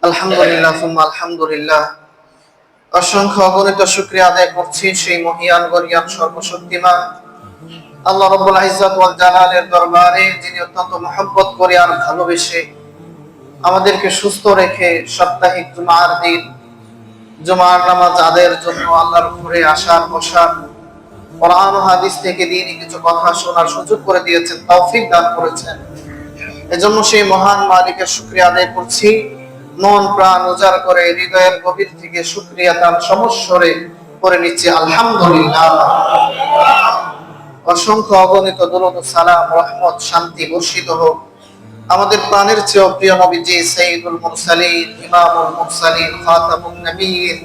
আলহামদুলিল্লাহ সুম্মা আলহামদুলিল্লাহ। অসংখ্য অগণিত শুকরিয়া আদায় করছি সেই মহিয়ান গরিয়ান সর্বশক্তিমান আল্লাহ রাব্বুল ইজ্জত ওয়াল জালালের দরবারে, যিনি অত্যন্ত মহব্বত করে আর ভালোবেসে আমাদেরকে সুস্থ রেখে সাপ্তাহিক জুমার দিন জুমার নামাজ আদায়ের জন্য আল্লাহর ঘরে আসার বসার, কোরআন ও হাদিস থেকে দিনই কিছু কথা শোনার সুযোগ করে দিয়েছেন, তৌফিক দান করেছেন। এজন্য সেই মহান মালিকের শুকরিয়া আদায় করছি। মন প্রাণ উজাড় করে হৃদয়ের গভীর থেকে শুকরিয়া তার সমস্বরে করে নিচ্ছি আলহামদুলিল্লাহ। অসংখ্য অগণিত দরুদ ও সালাম রহমত শান্তি বর্ষিত হোক আমাদের প্রাণের চেয়ে প্রিয় নবীজি সাইয়্যিদুল মুরসালিন ইমামুল মুরসালিন খাতামুন নবিয়্যিন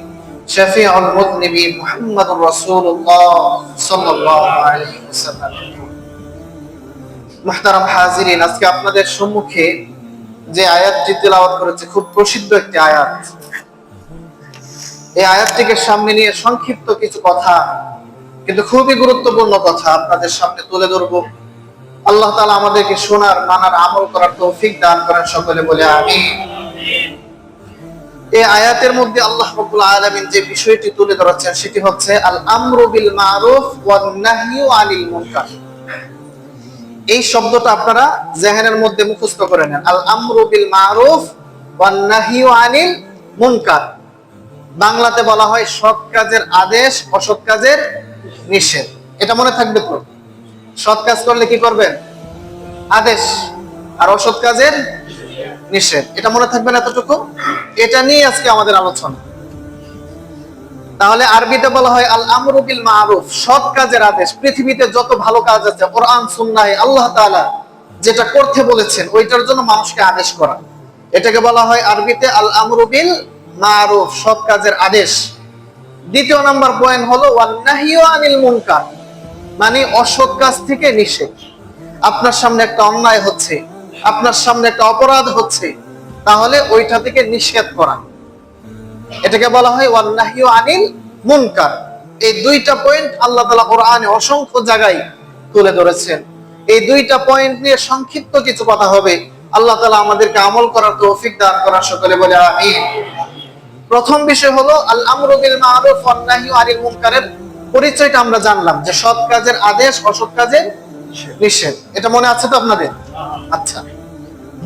শফিউল মুযনিবিন মুহাম্মদুর রাসূলুল্লাহ সাল্লাল্লাহু আলাইহি ওয়াসাল্লাম। মুহতারাম হাজিরিন, আজকে আপনাদের সম্মুখে যে আয়াতটি তেলাওয়াত করেছে খুব প্রসিদ্ধ একটি আয়াত। এই আয়াতটিকে সামনে নিয়ে সংক্ষিপ্ত কিছু কথা, কিন্তু খুবই গুরুত্বপূর্ণ কথা আপনাদের সামনে তুলে ধরবো। আল্লাহ তাআলা আমাদেরকে শোনার, মানার, আমল করার তৌফিক দান করেন, সকলে বলে আমিন। এই আয়াতের মধ্যে আল্লাহ রাব্বুল আলামিন যে বিষয়টি তুলে ধরেছেন সেটি হচ্ছে আল আমরু বিল মারুফ ওয়ান নাহয়ু আনিল মুনকার। এই শব্দটা আপনারা জেহেনের মধ্যে মুখস্থ করে নেন। আল আমরু বিল মারুফ ওয়ান নাহয়ু আনিল মুনকার। বাংলাতে বলা হয় সৎ কাজের আদেশ, অসৎ কাজের নিষেধ। এটা মনে থাকবে তো? সৎ কাজ করলে কি করবেন? আদেশ, আর অসৎ কাজের নিষেধ। এটা মনে থাকবেন এতটুকু? এটা নিয়ে আজকে আমাদের আলোচনা। তাহলে আরবিতে বলা হয় আল আমরু বিল মারুফ, সৎ কাজের আদেশ। পৃথিবীতে যত ভালো কাজ আছে কোরআন সুন্নাহে আল্লাহ তাআলা যেটা করতে বলেছেন ওইটার জন্য মানুষকে আদেশ করা, এটাকে বলা হয় আরবিতে আল আমরু বিল মারুফ, সৎ কাজের আদেশ। দ্বিতীয় নাম্বার পয়েন্ট হলো ওয়ান নাহয়ু আনিল মুনকার, মানে অসৎ কাজ থেকে নিষেধ। আপনার সামনে একটা অন্যায় হচ্ছে, আপনার সামনে একটা অপরাধ হচ্ছে, তাহলে ওইটা থেকে নিষেধ করা, এটাকে বলা হয় ওয়ান নাহয়ু আনিল মুনকার। এই দুইটা পয়েন্ট আল্লাহ তাআলা কোরআনে অসংখ্য জায়গায় তুলে ধরেছেন। এই দুইটা পয়েন্ট নিয়ে সংক্ষিপ্ত কিছু কথা হবে। আল্লাহ তাআলা আমাদেরকে আমল করার তৌফিক দান করার, সকলে বলে আমিন। প্রথম বিষয় হলো আল আমরু বিল মারুফ ওয়ান নাহয়ু আনিল মুনকারের পরিচয়টা আমরা জানলাম, যে সৎ কাজের আদেশ, অসৎ কাজের নিষেধ। এটা মনে আছে তো আপনাদের? আচ্ছা,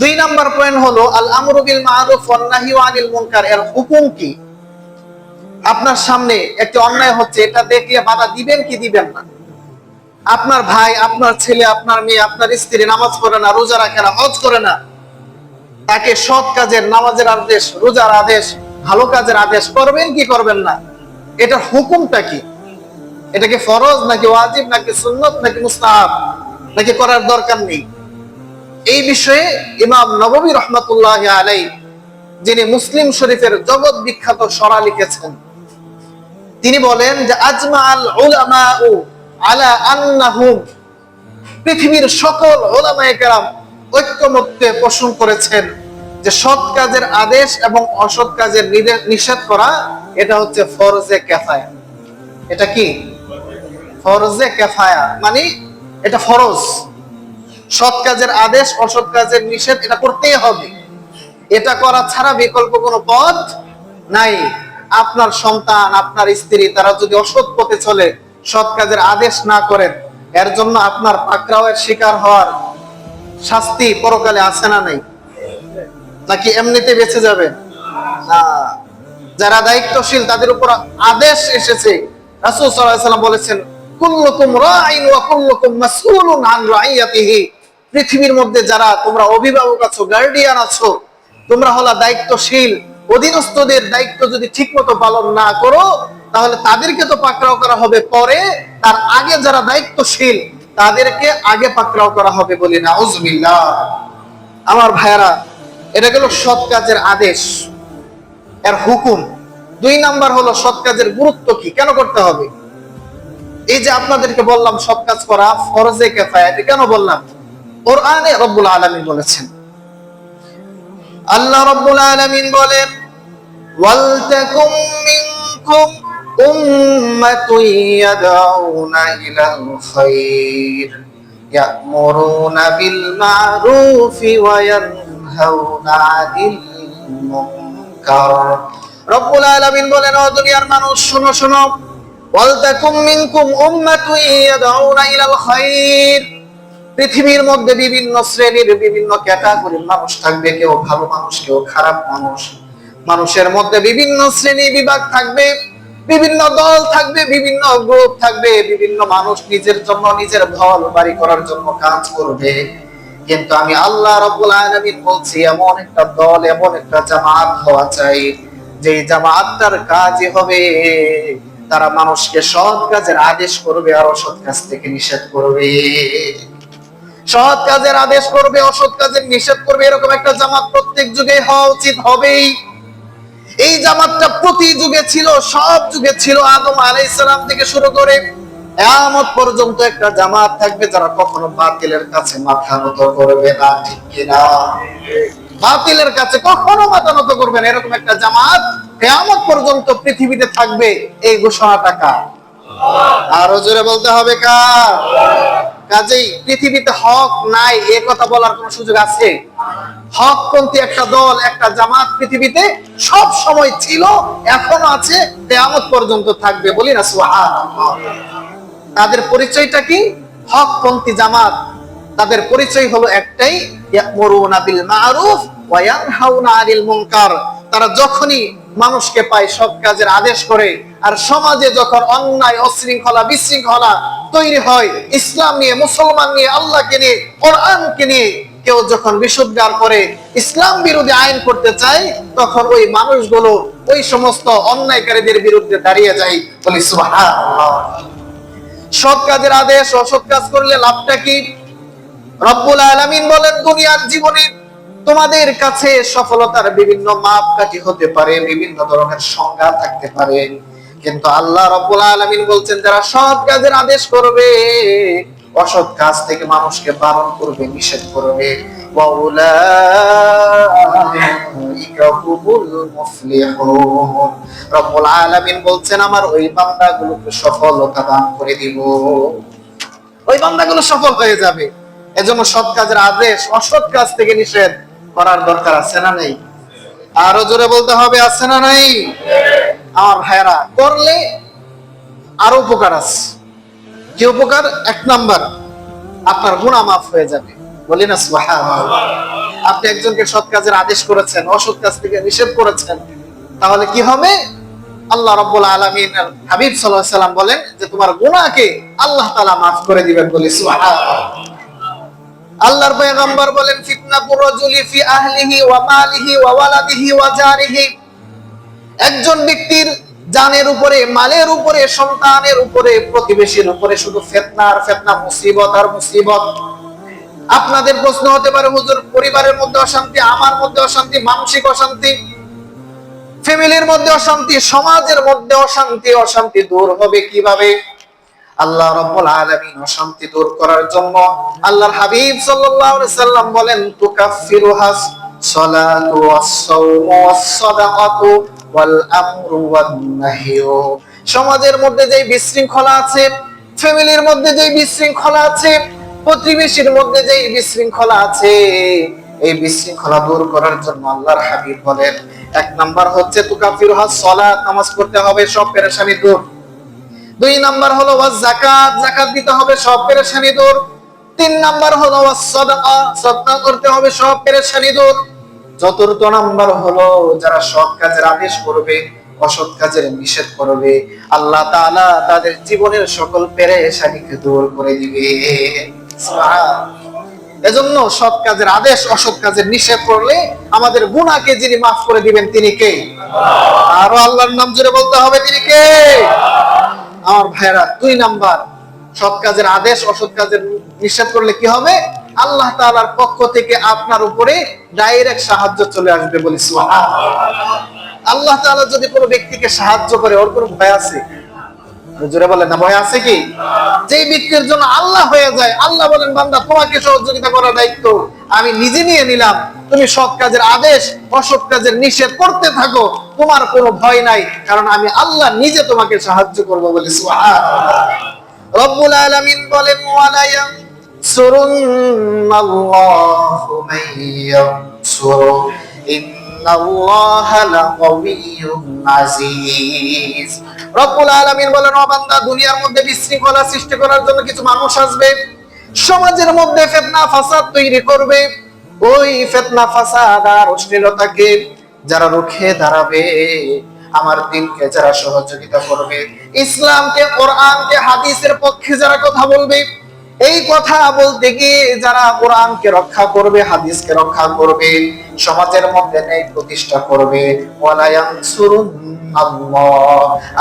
দুই নাম্বার পয়েন্ট হলো আল আমরু বিল মারুফ ওয়ান নাহয়ু আনিল মুনকার, এর হুকুম কি? আপনার সামনে একটি অন্যায় হচ্ছে, এটা দেখলে বাধা দিবেন কি দিবেন না? আপনার ভাই, আপনার ছেলে, আপনার মেয়ে, আপনার স্ত্রী নামাজ পড়ে না, রোজা রাখে না, হজ করে না, তাকে সৎ কাজের, নামাজের আদেশ, রোজার আদেশ, ভালো কাজের আদেশ করবেন কি করবেন না? এটার হুকুমটা কি? এটা কি ফরজ নাকি ওয়াজিব নাকি সুন্নত নাকি মুস্তাহাব নাকি করার দরকার নেই? এই বিষয়ে ইমাম নববী রাহমাতুল্লাহি আলাইহি, যিনি মুসলিম শরীফের জগৎ বিখ্যাত সরা লিখেছেন, তিনি বলেন যে আজমাআল উলামাউ আলা আন্নাহুম, পৃথিবীর সকল উলামায়ে কেরাম ঐক্যমত্যে পোষণ করেছেন যে সৎ কাজের আদেশ এবং অসৎ কাজের নিষেধ করা এটা হচ্ছে ফরজে কিফায়া। এটা কি? ফরজে কিফায়া, মানে এটা ফরজ। সৎ কাজের আদেশ, অসৎ কাজের নিষেধ এটা করতেই হবে। এটা করা ছাড়া বিকল্প কোনো পথ নাই। আপনার সন্তান, আপনার স্ত্রী, তারা যদি অসৎ পথে চলে, সৎ কাজের আদেশ না করেন, এর জন্য আপনার পাকড়াওয়ের শিকার হওয়ার শাস্তি পরকালে আছে না নাই? নাকি এমনিতে বেঁচে যাবে না? যারা দায়িত্বশীল তাদের উপর আদেশ এসেছে। রাসূল সাল্লাল্লাহু আলাইহি ওয়াসাল্লাম বলেছেন কুল্লুকুম রাঈন ওয়া কুল্লুকুম মাসউলুন আন রাইয়াতিহি, পৃথিবীর মধ্যে যারা তোমরা অভিভাবক আছো, গার্ডিয়ান আছো, তোমরা হলো দায়িত্বশীল। অধীনস্থদের দায়িত্ব যদি ঠিকমতো পালন না করো তাহলে তাদেরকে তো পাকড়াও করা হবে পরে, তার আগে যারা দায়িত্বশীল তাদেরকে আগে পাকড়াও করা হবে, বলি নাউজুবিল্লাহ। আমার ভাইরা, এটা গেল সৎ কাজের আদেশ, এর হুকুম। দুই নাম্বার হলো সৎ কাজের গুরুত্ব কি, কেন করতে হবে? এই যে আপনাদেরকে বললাম সৎ কাজ করা ফরজে কিফায়া, এটা কেন বললাম? কোরআনে রব্বুল আলামিন বলেছেন, আল্লাহ রব্বুল আলামিন বলেন ওয়ালতাকুম মিনকুম উম্মাতুন ইয়াদউনা ইলাল খায়র ইয়া'মুরুনা বিল মা'রুফি ওয়া ইয়ানহাউনা আনিল মুনকার মুনকার। রব্বুল আলামিন বলেন, ও দুনিয়ার মানুষ শোনো শোনো, ওয়ালতাকুম মিনকুম উম্মাতুন ইয়াদউনা ইলাল খায়র। পৃথিবীর মধ্যে বিভিন্ন শ্রেণীর বিভিন্ন ক্যাটাগরির মানুষ থাকবে, কেউ ভালো মানুষ, কেউ খারাপ মানুষ। মানুষের মধ্যে বিভিন্ন শ্রেণী বিভাগ থাকবে, বিভিন্ন দল থাকবে, বিভিন্ন গ্রুপ থাকবে, বিভিন্ন মানুষ নিজের জন্য নিজের ঘর বাড়ি করার জন্য কাজ করবে। কিন্তু আমি আল্লাহ রাব্বুল আলামিন বলছি, এমন একটা দল, এমন একটা জামাত হওয়া চাই, যে জামাতটার কাজই হবে তারা মানুষকে সৎ কাজের আদেশ করবে আর অসৎ কাজ থেকে নিষেধ করবে। সৎ কাজের আদেশ করবে, অসৎ কাজের নিষেধ করবে, এরকম একটা জামাত প্রত্যেক যুগে হওয়া উচিত, হবেই। এই জামাতটা প্রতি যুগে ছিল, সব যুগে ছিল। আদম আলাইহিস সালাম থেকে শুরু করে কিয়ামত পর্যন্ত একটা জামাত থাকবে যারা কখনো বাতিলের কাছে মাথা নত করবে না, ঠিক কিনা? বাতিলের কাছে কখনো মাথা নত করবে না, এরকম একটা জামাত কিয়ামত পর্যন্ত পৃথিবীতে থাকবে। এই ঘোষণাটা কার? আরো জোরে বলতে হবে কার? কাজেই পৃথিবীতে হক নাই এ কথা বলার কোন সুযোগ আছে? হকপন্থী একটা দল, একটা জামাত পৃথিবীতে সব সময় ছিল, এখনো আছে, কিয়ামত পর্যন্ত থাকবে। বলি না সুবহানাল্লাহ। তাদের পরিচয়টা কি? হকপন্থী জামাত। তাদের পরিচয় হলো একটাই, ইয়ামুরুনা বিল মারুফ ওয়া ইয়ানহাউনা আনিল মুনকার। তারা যখনই মানুষকে পায় সৎ কাজের আদেশ করে, আর সমাজে যখন অন্যায়, অশৃঙ্খলা, বিশৃঙ্খলা তৈরি হয়, ইসলাম নিয়ে, মুসলমান নিয়ে, আল্লাহকে নিয়ে, কোরআনকে নিয়ে কেউ যখন বিশুদ্ধার করে, ইসলাম বিরোধী আইন করতে চায়, তখন ওই মানুষগুলো ওই সমস্ত অন্যায়কারীদের বিরুদ্ধে দাঁড়িয়ে যায়। বলি সুবহানাল্লাহ। সৎ কাজের আদেশ, অসৎ কাজ করলে লাভটা কি? রব্বুল আলামিন বলেন, দুনিয়ার জীবনে তোমাদের কাছে সফলতার বিভিন্ন মাপকাঠি হতে পারে, বিভিন্ন ধরনের সংজ্ঞা থাকতে পারে, কিন্তু আল্লাহ রব্বুল আলামিন বলছেন, যারা সৎ কাজের আদেশ করবে, অসৎ কাজ থেকে মানুষকে বারণ করবে, নিষেধ করবে, ওয়াউলাইকা হুমুল মুফলিহুন। রব্বুল আলামিন বলছেন, আমার ওই বান্দাগুলোকে সফলতা দান করে দিব, ওই বান্দাগুলো সফল হয়ে যাবে। এজন্য সৎ কাজের আদেশ, অসৎ কাজ থেকে নিষেধ করার দরকার আছে না নেই? আরো জোরে বলতে হবে, আছে না নাই? আমার ভাইরা, করলে আরো উপকার আছে। কি উপকার? এক নাম্বার, আপনার গুনাহ মাফ হয়ে যাবে। বলি না সুবহানাল্লাহ। আপনি একজনকে সৎ কাজের আদেশ করেছেন, অসৎ কাজ থেকে নিষেধ করেছেন, তাহলে কি হবে? আল্লাহ রাব্বুল আলামিন, হাবিব সাল্লাল্লাহু আলাইহি সাল্লাম বলেন যে তোমার গুনাহকে আল্লাহ তাআলা মাফ করে দিবেন। বলি সুবহানাল্লাহ। আল্লাহর পয়গম্বর বলেন, ফিতনাতুর রাজুলি ফি আহলিহি ওয়া মালিহি ওয়া ওয়ালাদিহি ওয়া জারিহি। একজন ব্যক্তির জানের উপরে, মালের উপরে, সন্তানের উপরে, প্রতিবেশীর উপরে শুধু ফিতনা আর ফিতনা, মুসিবত আর মুসিবত। আপনাদের প্রশ্ন হতে পারে, হুজুর, পরিবারের মধ্যে অশান্তি, আমার মধ্যে অশান্তি, মানসিক অশান্তি, ফ্যামিলির মধ্যে অশান্তি, সমাজের মধ্যে অশান্তি, অশান্তি দূর হবে কিভাবে? আল্লাহ রাব্বুল আলামিন অশান্তি দূর করার জন্য আল্লাহর হাবিব সাল্লাল্লাহু আলাইহি সাল্লাম বলেন, তুকাফিরুহাস সালাতু ওয়াস-সাওমু ওয়াস-সাদাকাতু ওয়াল আমরু ওয়ান-নাহয়ু। সমাজের মধ্যে যেই বিশৃঙ্খলা আছে, ফ্যামিলির মধ্যে যেই বিশৃঙ্খলা আছে, প্রতিবেশীর মধ্যে যেই বিশৃঙ্খলা আছে, এই বিশৃঙ্খলা দূর করার জন্য আল্লাহর হাবিব বলেন, এক নাম্বার হচ্ছে তুকাফিরুহাস সালাত, নামাজ পড়তে হবে, সব পেরেশানি দূর। দুই নাম্বার হলো যাকাত, যাকাত দিতে হবে, সব পেরেশানি দূর। তিন নাম্বার হলো সাদাকা, সাদকা করতে হবে, সব পেরেশানি দূর। চতুর্থ নাম্বার হলো যারা সৎ কাজের আদেশ করবে, অসৎ কাজের নিষেধ করবে, আল্লাহ তাআলা তাদের জীবনের সকল পেরেশানিকে দূর করে দিবে। এজন্য সৎ কাজের আদেশ, অসৎ কাজের নিষেধ করলে আমাদের গুনাহকে যিনি মাফ করে দিবেন তিনি কে? আরো আল্লাহর নাম জুড়ে বলতে হবে, তিনি কে? আমার ভাইরা, দুই নাম্বার, সৎ কাজের আদেশ, অসৎ কাজের নিষেধ করলে কি হবে? আল্লাহ তাআলার পক্ষ থেকে আপনার উপরে ডাইরেক্ট সাহায্য চলে আসবে। বলি সুবহানাল্লাহ। আল্লাহ তাআলা যদি কোনো ব্যক্তিকে সাহায্য করে, ওর কোনো ভয় আছে? জোরে বলেন না, ভয় আছে কি? যেই ব্যক্তির জন্য আল্লাহ হয়ে যায়, আল্লাহ বলেন, বান্দা তোমাকে সহযোগিতা করার দায়িত্ব আমি নিজে নিয়ে নিলাম, তুমি সৎ কাজের আদেশ, অসৎ কাজের নিষেধ করতে থাকো, তোমার কোনো ভয় নাই, কারণ আমি আল্লাহ নিজে তোমাকে সাহায্য করবো। বলি সুবহানাল্লাহ। রব্বুল আলামিন বলেন, ওয়ালা ইয়ানসুরুন্নাল্লাহু মান ইয়ানসুরু ইন্নাল্লাহা লাকাবিয়্যুন আজিজ। রব্বুল আলামিন বলেন, ও বান্দা, দুনিয়ার মধ্যে বিশৃঙ্খলা সৃষ্টি করার জন্য কিছু মানুষ আসবে, সমাজের মধ্যে ফিতনা ফাসাদ তৈরি করবে। ওই ফিতনা ফাসাদ আর অশ্লীলতাকে যারা রুখে দাঁড়াবে, আমার দিনকে যারা সহযোগিতা করবে, ইসলামকে, কোরআনকে, হাদিসের পক্ষে যারা কথা বলবে, এই কথা বলতে গিয়ে যারা কোরআনকে রক্ষা করবে, হাদিসকে রক্ষা করবে, সমাজের মধ্যে ন্যায় প্রতিষ্ঠা করবে, ওয়ালা ইয়ানসুরুল্লাহ,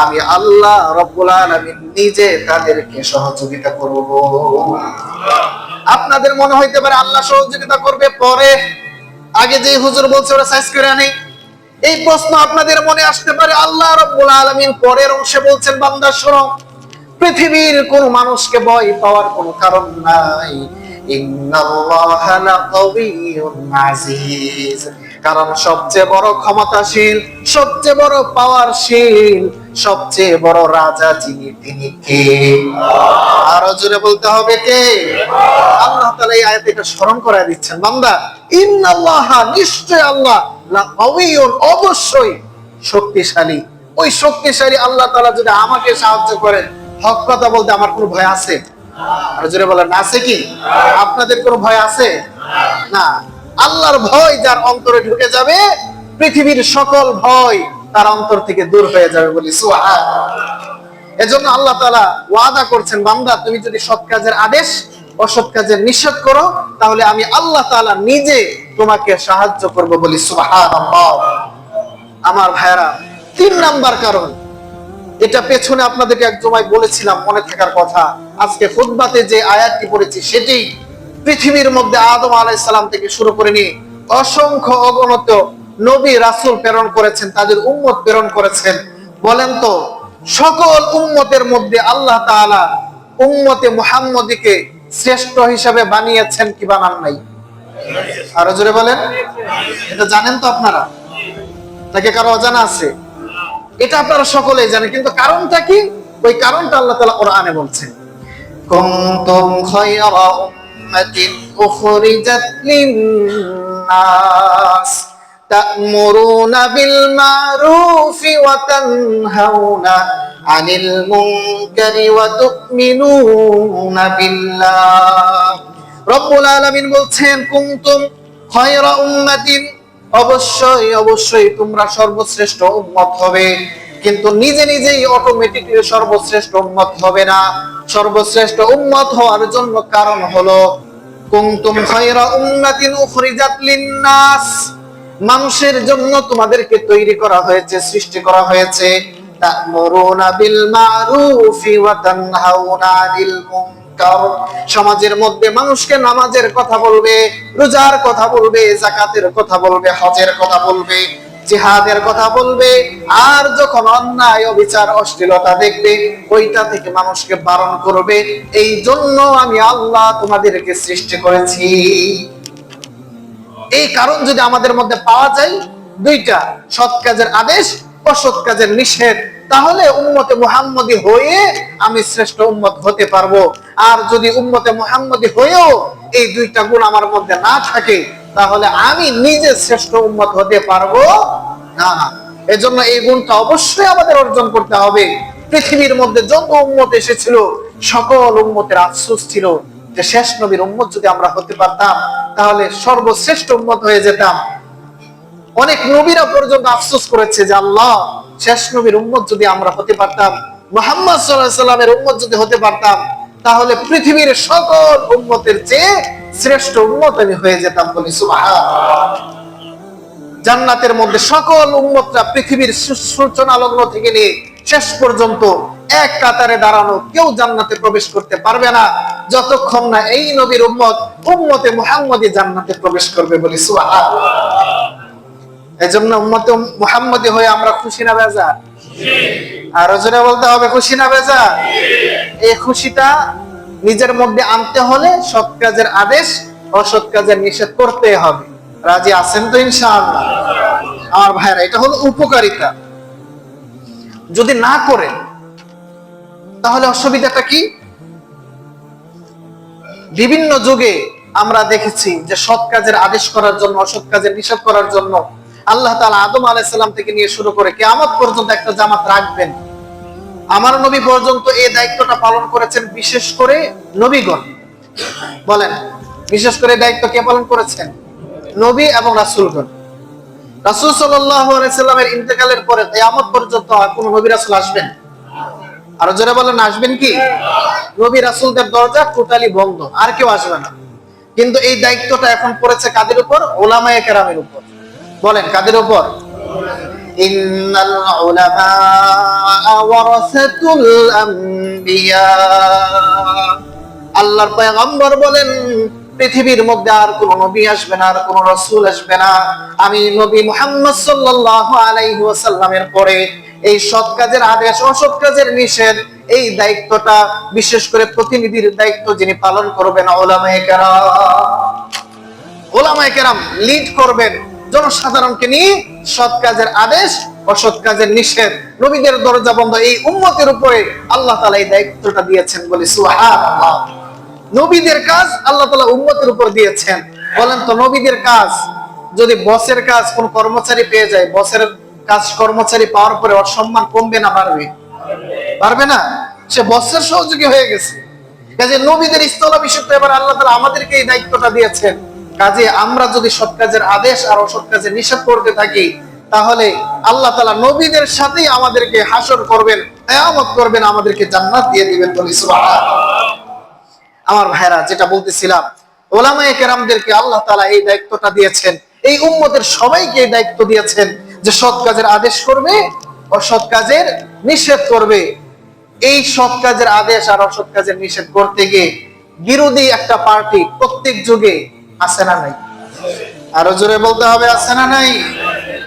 আমি আল্লাহ রাব্বুল আলামিন নিজে তাদেরকে সহযোগিতা করব। আপনাদের মনে হইতে পারে আল্লাহ সহযোগিতা করবে পরে, আগে যে হুজুর বলছে ওরা সাইজ করে আনে। এই প্রশ্ন আপনাদের মনে আসতে পারে। আল্লাহ রাব্বুল আলামিন পরের অংশে বলছেন, বান্দা শোনো, পৃথিবীর কোন মানুষকে ভয় পাওয়ার কোনো কারণ নাই। ইন্নাল্লাহা লাকাবিয়্যুন আজিজ, কারণ সবচেয়ে বড় ক্ষমতাশীল, সবচেয়ে বড় পাওয়ারশীল, সবচেয়ে বড় রাজা যিনি, তিনি কে? আরো জোরে বলতে হবে, কে? আল্লাহ তাআলা এই আয়াতে এটা স্মরণ করায় দিচ্ছেন, বান্দা, ইন্নাল্লাহা, নিশ্চয় আল্লাহ, লাকাবিয়্যুন, অবশ্যই শক্তিশালী। ওই শক্তিশালী আল্লাহ তাআলা যদি আমাকে সাহায্য করেন, হক কথা বলতে আমার কোনো ভয় আছে? আর জোরে বলেন, আছে কি? আপনাদের কোনো ভয় আছে? না। আল্লাহর ভয় যার অন্তরে ঢুকে যাবে, পৃথিবীর সকল ভয় তার অন্তর থেকে দূর হয়ে যাবে, বলি সুবহানাল্লাহ। এজন্য আল্লাহ তাআলা ওয়াদা করছেন, বান্দা, তুমি যদি সৎ কাজের আদেশ, অসৎ কাজের নিষেধ করো, তাহলে আমি আল্লাহ তাআলা নিজে তোমাকে সাহায্য করব, বলি সুবহানাল্লাহ। আমার ভাইরা, 3 নাম্বার কারণ, এটা পেছনে আপনাদেরকে এক জমায় বলেছিলাম, মনে থাকার কথা। আজকে খুতবাতে যে আয়াতটি পড়েছি সেটি পৃথিবীর মধ্যে আদম আলাইহিস সালাম থেকে শুরু করে নিয়ে অসংখ্য অগণিত নবী রাসূল প্রেরণ করেছেন, তাদের উম্মত প্রেরণ করেছেন। বলেন তো, সকল উম্মতের মধ্যে আল্লাহ তাআলা উম্মতে মুহাম্মদীকে শ্রেষ্ঠ হিসাবে বানিয়েছেন কি বানান নাই? আরো জোরে বলেন। এটা জানেন তো আপনারা, নাকি কারো অজানা আছে? এটা আপনারা সকলেই জানেন, কিন্তু কারণটা কি? ওই কারণটা আল্লাহ তাআলা কোরআনে বলছেন, কুনতুম খায়রা উম্মাতিন উখরিজাত লিন-নাস তা'মুরুনা বিল মা'রুফি ওয়া তানহাউনা আনিল মুনকারি ওয়া তু'মিনুনা বিল্লাহ। রব্বুল আলামিন বলছেন, কুনতুম খায়রা উম্মাতিন, অবশ্যই অবশ্যই তোমরা সর্বশ্রেষ্ঠ উম্মত হবে। কিন্তু নিজে নিজেই অটোমেটিক্যালি সর্বশ্রেষ্ঠ উম্মত হবে না। সর্বশ্রেষ্ঠ উম্মত হওয়ার জন্য কারণ হলো, কুনতুম খায়রা উম্মাতিন উখরিজাত লিন-নাস, মানুষের জন্য তোমাদেরকে তৈরি করা হয়েছে, সৃষ্টি করা হয়েছে। তা'মুরুনা বিল মা'রুফি ওয়া তানহাউনা আনিল মুনকার, সমাজের মধ্যে মানুষকে নামাজের কথা বলবে, রোজার কথা বলবে, যাকাতের কথা বলবে, হজের কথা বলবে, জিহাদের কথা বলবে। আর যখন অন্যায়, অবিচার, অশ্লীলতা দেখবে, ওইটা থেকে মানুষকে বারণ করবে। এই জন্য আমি আল্লাহ তোমাদেরকে সৃষ্টি করেছি। এই কারণ যদি আমাদের মধ্যে পাওয়া যায়, দুইটা, সৎ কাজের আদেশ, অসৎ কাজের নিষেধ, তাহলে উম্মতে মুহাম্মদী হয়ে আমি শ্রেষ্ঠ উম্মত হতে পারবো। আর যদি উম্মতে মুহাম্মদী হয়েও এই দুইটা গুণ আমার মধ্যে না থাকে, তাহলে আমি নিজে শ্রেষ্ঠ উম্মত হতে পারবো না। এজন্য এই গুণটা অবশ্যই আমাদের অর্জন করতে হবে। পৃথিবীর মধ্যে যত উম্মত এসেছিল, সকল উম্মতের আফসোস ছিল যে শেষ নবীর উম্মত যদি আমরা হতে পারতাম, তাহলে সর্বশ্রেষ্ঠ উম্মত হয়ে যেতাম। অনেক নবীরা পর্যন্ত আফসোস করেছে যে আল্লাহ, শেষ নবীর উম্মত যদি আমরা হতে পারতাম, মুহাম্মদ সাল্লাল্লাহু আলাইহি সাল্লামের উম্মত যদি হতে পারতাম, তাহলে পৃথিবীর সকল উম্মতের চেয়ে শ্রেষ্ঠ উম্মত আমি হয়ে যেতাম, বলি সুবহানাল্লাহ। জান্নাতের মধ্যে সকল উম্মতরা পৃথিবীর সূচনা লগ্ন থেকে নিয়ে শেষ পর্যন্ত এক কাতারে দাঁড়ানো, কেউ জান্নাতে প্রবেশ করতে পারবে না যতক্ষণ না এই নবীর উম্মত, উম্মতে মুহাম্মদী জান্নাতে প্রবেশ করবে, বলি সুবহানাল্লাহ। এজন্য উম্মতে মুহাম্মদী হয়ে আমরা খুশি না বেজার? আর জোরে বলতে হবে, খুশি না বেজার? এই খুশিটা নিজের মধ্যে আনতে হলে সৎ কাজের আদেশ, অসৎ কাজের নিষেধ করতে হবে। রাজি আছেন তো ইনশাআল্লাহ? আমার ভাইরা, এটা হলো উপকারিতা। যদি না করেন তাহলে অসুবিধাটা কি? বিভিন্ন যুগে আমরা দেখেছি যে সৎ কাজের আদেশ করার জন্য, অসৎ কাজের নিষেধ করার জন্য আল্লাহ তাআলা আদম আলাইহিস সালাম থেকে নিয়ে শুরু করে কিয়ামত পর্যন্ত একটা জামাত রাখবেন। আমার নবী পর্যন্ত এই দায়িত্বটা পালন করেছেন, বিশেষ করে নবীগণ। বলেন, বিশেষ করে দায়িত্ব কে পালন করেছেন? নবী এবং রাসূলগণ। রাসূল সাল্লাল্লাহু আলাইহি সাল্লামের ইন্তেকালের পরে কিয়ামত পর্যন্ত কোন নবী রাসূল আসবেন? আর যারা বলেন আসবেন কি? নবী রাসূলদের দরজা টোটালি বন্ধ, আর কেউ আসবে না। কিন্তু এই দায়িত্বটা এখন পড়েছে কাদের উপর? উলামায়ে কেরামের উপর। বলেন কাদের উপর? ইন্নাল উলামা ওয়ারাসাতুল আম্বিয়া। আল্লাহর পয়গম্বর বলেন পৃথিবীর মধ্যে আর কোন নবী আসবে না, আর কোন রাসূল আসবে না, আমি নবী মুহাম্মদ সাল্লাল্লাহু আলাইহি ওয়াসাল্লামের পরে এই সৎ কাজের আদেশ, অসৎ কাজের নিষেধ, এই দায়িত্বটা বিশেষ করে প্রতিনিধির দায়িত্ব যিনি পালন করবেন উলামায়ে কেরাম। উলামায়ে কেরাম লিড করবেন জনসাধারণকে নিয়ে সৎ কাজের আদেশ, অসৎ কাজের নিষেধ। নবীদের দরজা বন্ধ, এই উম্মতের উপরে আল্লাহ তাআলা এই দায়িত্বটা দিয়েছেন, বলি সুবহানাল্লাহ। নবীদের কাজ আল্লাহ তাআলা উম্মতের উপর দিয়েছেন। বলেন তো, নবীদের কাজ যদি বসের কাজ কোন কর্মচারী পেয়ে যায়, বসের কাজ কর্মচারী পাওয়ার পরে ওর সম্মান কমবে না বাড়বে? পারবে না। সে বসের সহযোগী হয়ে গেছে। কাজে নবীদের স্থলাভিষিক্ত এবার আল্লাহ তাআলা আমাদেরকে এই দায়িত্বটা দিয়েছেন। কাজে আমরা যদি সৎ কাজের আদেশ আর অসৎ কাজের নিষেধ করতে থাকি, তাহলে আল্লাহ তাআলা নবীদের সাথেই আমাদেরকে হাসর করবেন, কিয়ামত করবেন, আমাদেরকে জান্নাত দিয়ে দিবেন, বলি সুবহানাল্লাহ। আমার ভাইরা, যেটা বলতেছিলাম, উলামায়ে কেরামদেরকে আল্লাহ তাআলা এই দায়িত্বটা দিয়েছেন, এই উম্মতের সবাইকে এই দায়িত্ব দিয়েছেন যে সৎ কাজের আদেশ করবে, অসৎ কাজের নিষেধ করবে। এই সৎ কাজের আদেশ আর অসৎ কাজের নিষেধ করতে গিয়ে বিরোধী একটা পার্টি প্রত্যেক যুগে আছে না নাই? আরো জোরে বলতে হবে, আছে না নাই?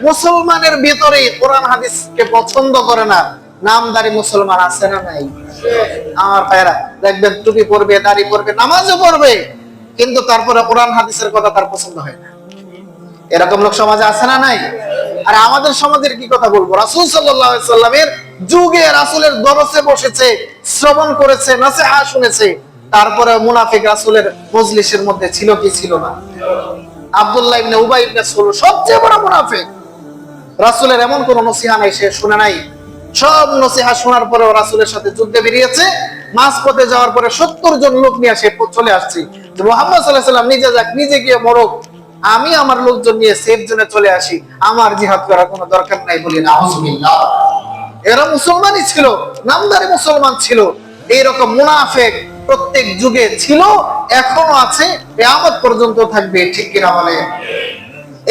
মুসলমানের ভিতরে কোরআন হাদিসকে পছন্দ করে না নামদারি মুসলমান আছে না নাই? আমার ভাইরা দেখবেন টুপি পরবে, দাড়ি পরবে, নামাজও পড়বে, কিন্তু তারপরে কোরআন হাদিসের কথা তার পছন্দ হয় না। এরকম লোক সমাজে আছে না নাই? আর আমাদের সমাজের কি কথা বলবো? রাসূল সাল্লাল্লাহু আলাইহি সাল্লামের যুগে রাসূলের দরসে বসেছে, শ্রবণ করেছে, নসিহত শুনেছে, তারপরে মুনাফিক রাসূলের মজলিসের মধ্যে ছিল কি ছিল না? আব্দুল্লাহ ইবনে উবাই ইবনে সালুল সবচেয়ে বড় মুনাফিক। রাসূলের এমন কোন নসিহত নাই সে শুনে নাই। সব নসিহত শোনার পরেও রাসূলের সাথে যুদ্ধে বেরিয়েছে। মাঝপথে যাওয়ার পরে 70 জন লোক নিয়ে সে চলে আসছে যে মুহাম্মদ সাল্লাল্লাহু আলাইহি সাল্লাম নিজে যাক, নিজে গিয়ে মরক, আমি আমার লোকজন নিয়ে সেফ জোনে চলে আসি, আমার জিহাদ করার কোনো দরকার নাই, বলি নাউযুবিল্লাহ। এরা মুসলমানই ছিল, নামদারি মুসলমান ছিল। এইরকম মুনাফিক প্রত্যেক যুগে ছিল, এখনো আছে, কিয়ামত পর্যন্ত থাকবে, ঠিক কিনা বলে?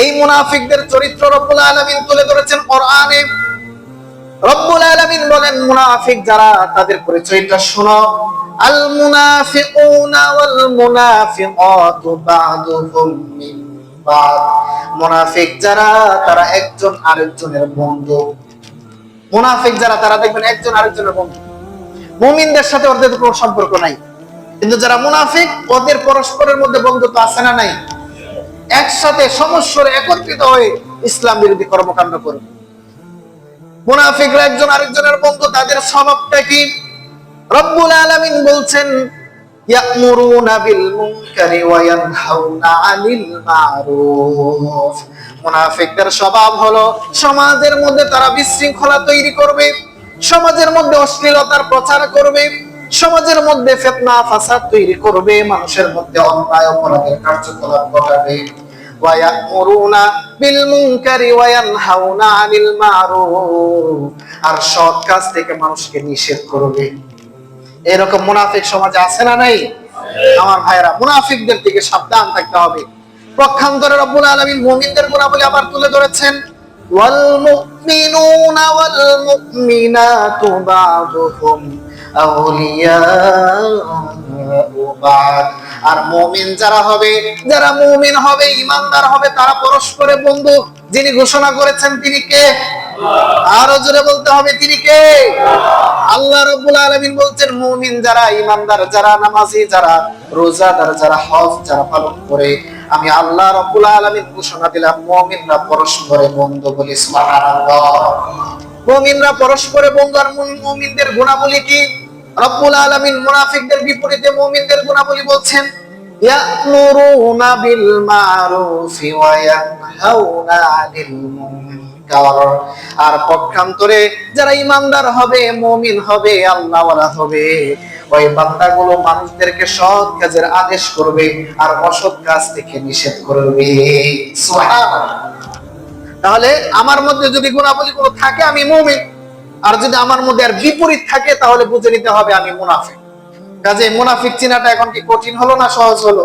এই মুনাফিকদের চরিত্র রব্বুল আলামিন তুলে ধরেছেন কোরআনে। রব্বুল আলামিন বলেন মুনাফিক যারা, তাদের পরিচয়টা শোনো। আল মুনাফিকুনা ওয়াল মুনাফিকাতু বা'দুহুম মিন বা'দ। মুনাফিক যারা, তারা একজন আরেকজনের বন্ধু। মুনাফিক যারা, তারা দেখবেন একজন আরেকজনের বন্ধু। মুমিনদের সাথে ওদের কোনো সম্পর্ক নাই, কিন্তু যারা মুনাফিক ওদের পরস্পরের মধ্যে বন্ধুত্ব আছে না নাই? একসাথে সমস্যারে একত্রিত হয়ে ইসলাম বিরোধী কর্মকাণ্ড করে। মুনাফিকরা একজন আরেকজনের বন্ধু। তাদের স্বভাবটা কি? রব্বুল আলামিন বলছেন ইয়ামুরুনা বিল মুনকারি ওয়া ইয়ানহাউনা আনিল মারুফ। মুনাফিকদের স্বভাব হলো সমাজের মধ্যে তারা বিশৃঙ্খলা তৈরি করবে, সমাজের মধ্যে অশ্লীলতার প্রচার করবে, সমাজের মধ্যে ফিতনা ফাসাদ তৈরি করবে, মানুষের মধ্যে অন্যায় অপরাধের কার্যকলাপ ঘটাবে। ওয়া ইয়ামুরুনা বিল মুনকারি ওয়া ইয়ানহাউনা আনিল মারুফ। আর সৎ কাজ থেকে মানুষকে নিষেধ করবে। এরকম মুনাফিক সমাজে আছে না নাই? আমার ভাইরা, মুনাফিকদের থেকে সাবধান থাকতে হবে। পক্ষান্তরে রব্বুল আলামিন মুমিনদের গুণাবলী আবার তুলে ধরেছেন। ওয়াল মুমিনুনা ওয়াল মুমিনাতু বা'দুহুম আউলিয়াউ বা'দ। আর মুমিন যারা হবে, যারা মুমিন হবে, ঈমানদার হবে, তারা পরস্পরে বন্ধু। যিনি ঘোষণা করেছেন তিনি কে? আরো জোরে বলতে হবে, তিনি কে? আল্লাহ রাব্বুল আলামিন বলছেন মুমিন যারা, ঈমানদার যারা, নামাজি যারা, রোজাদার যারা, হজ যারা পালন করে, আমি আল্লাহ রাব্বুল আলামিন ঘোষণা দিলাম মুমিনরা পরস্পরে বন্ধু, বলি সুবহানাল্লাহ। মুমিনরা পরস্পরে বন্ধু। আর মুমিনদের গুণাবলী কি? রব্বুল আলামিন মুনাফিকদের বিপরীতে মুমিনদের গুণাবলী বলছেন ইয়া'মুরুনা বিল মারুফি ওয়া ইয়ানহাউনা আনিল মুনকার। আর পক্ষান্তরে যারা ঈমানদার হবে, মুমিন হবে, আল্লাহওয়ালা হবে, ওই বান্দাগুলো মানুষদেরকে সৎ কাজের আদেশ করবে আর অসৎ কাজ থেকে নিষেধ করবে। সুবহানাল্লাহ। তাহলে আমার মধ্যে যদি গুণাবলীগুলো থাকে আমি মুমিন, আর যদি আমার মধ্যে আর বিপরীত থাকে তাহলে বুঝে নিতে হবে আমি মুনাফিক। কাজে মুনাফিক চিনাটা এখন কি কঠিন হলো না সহজ হলো?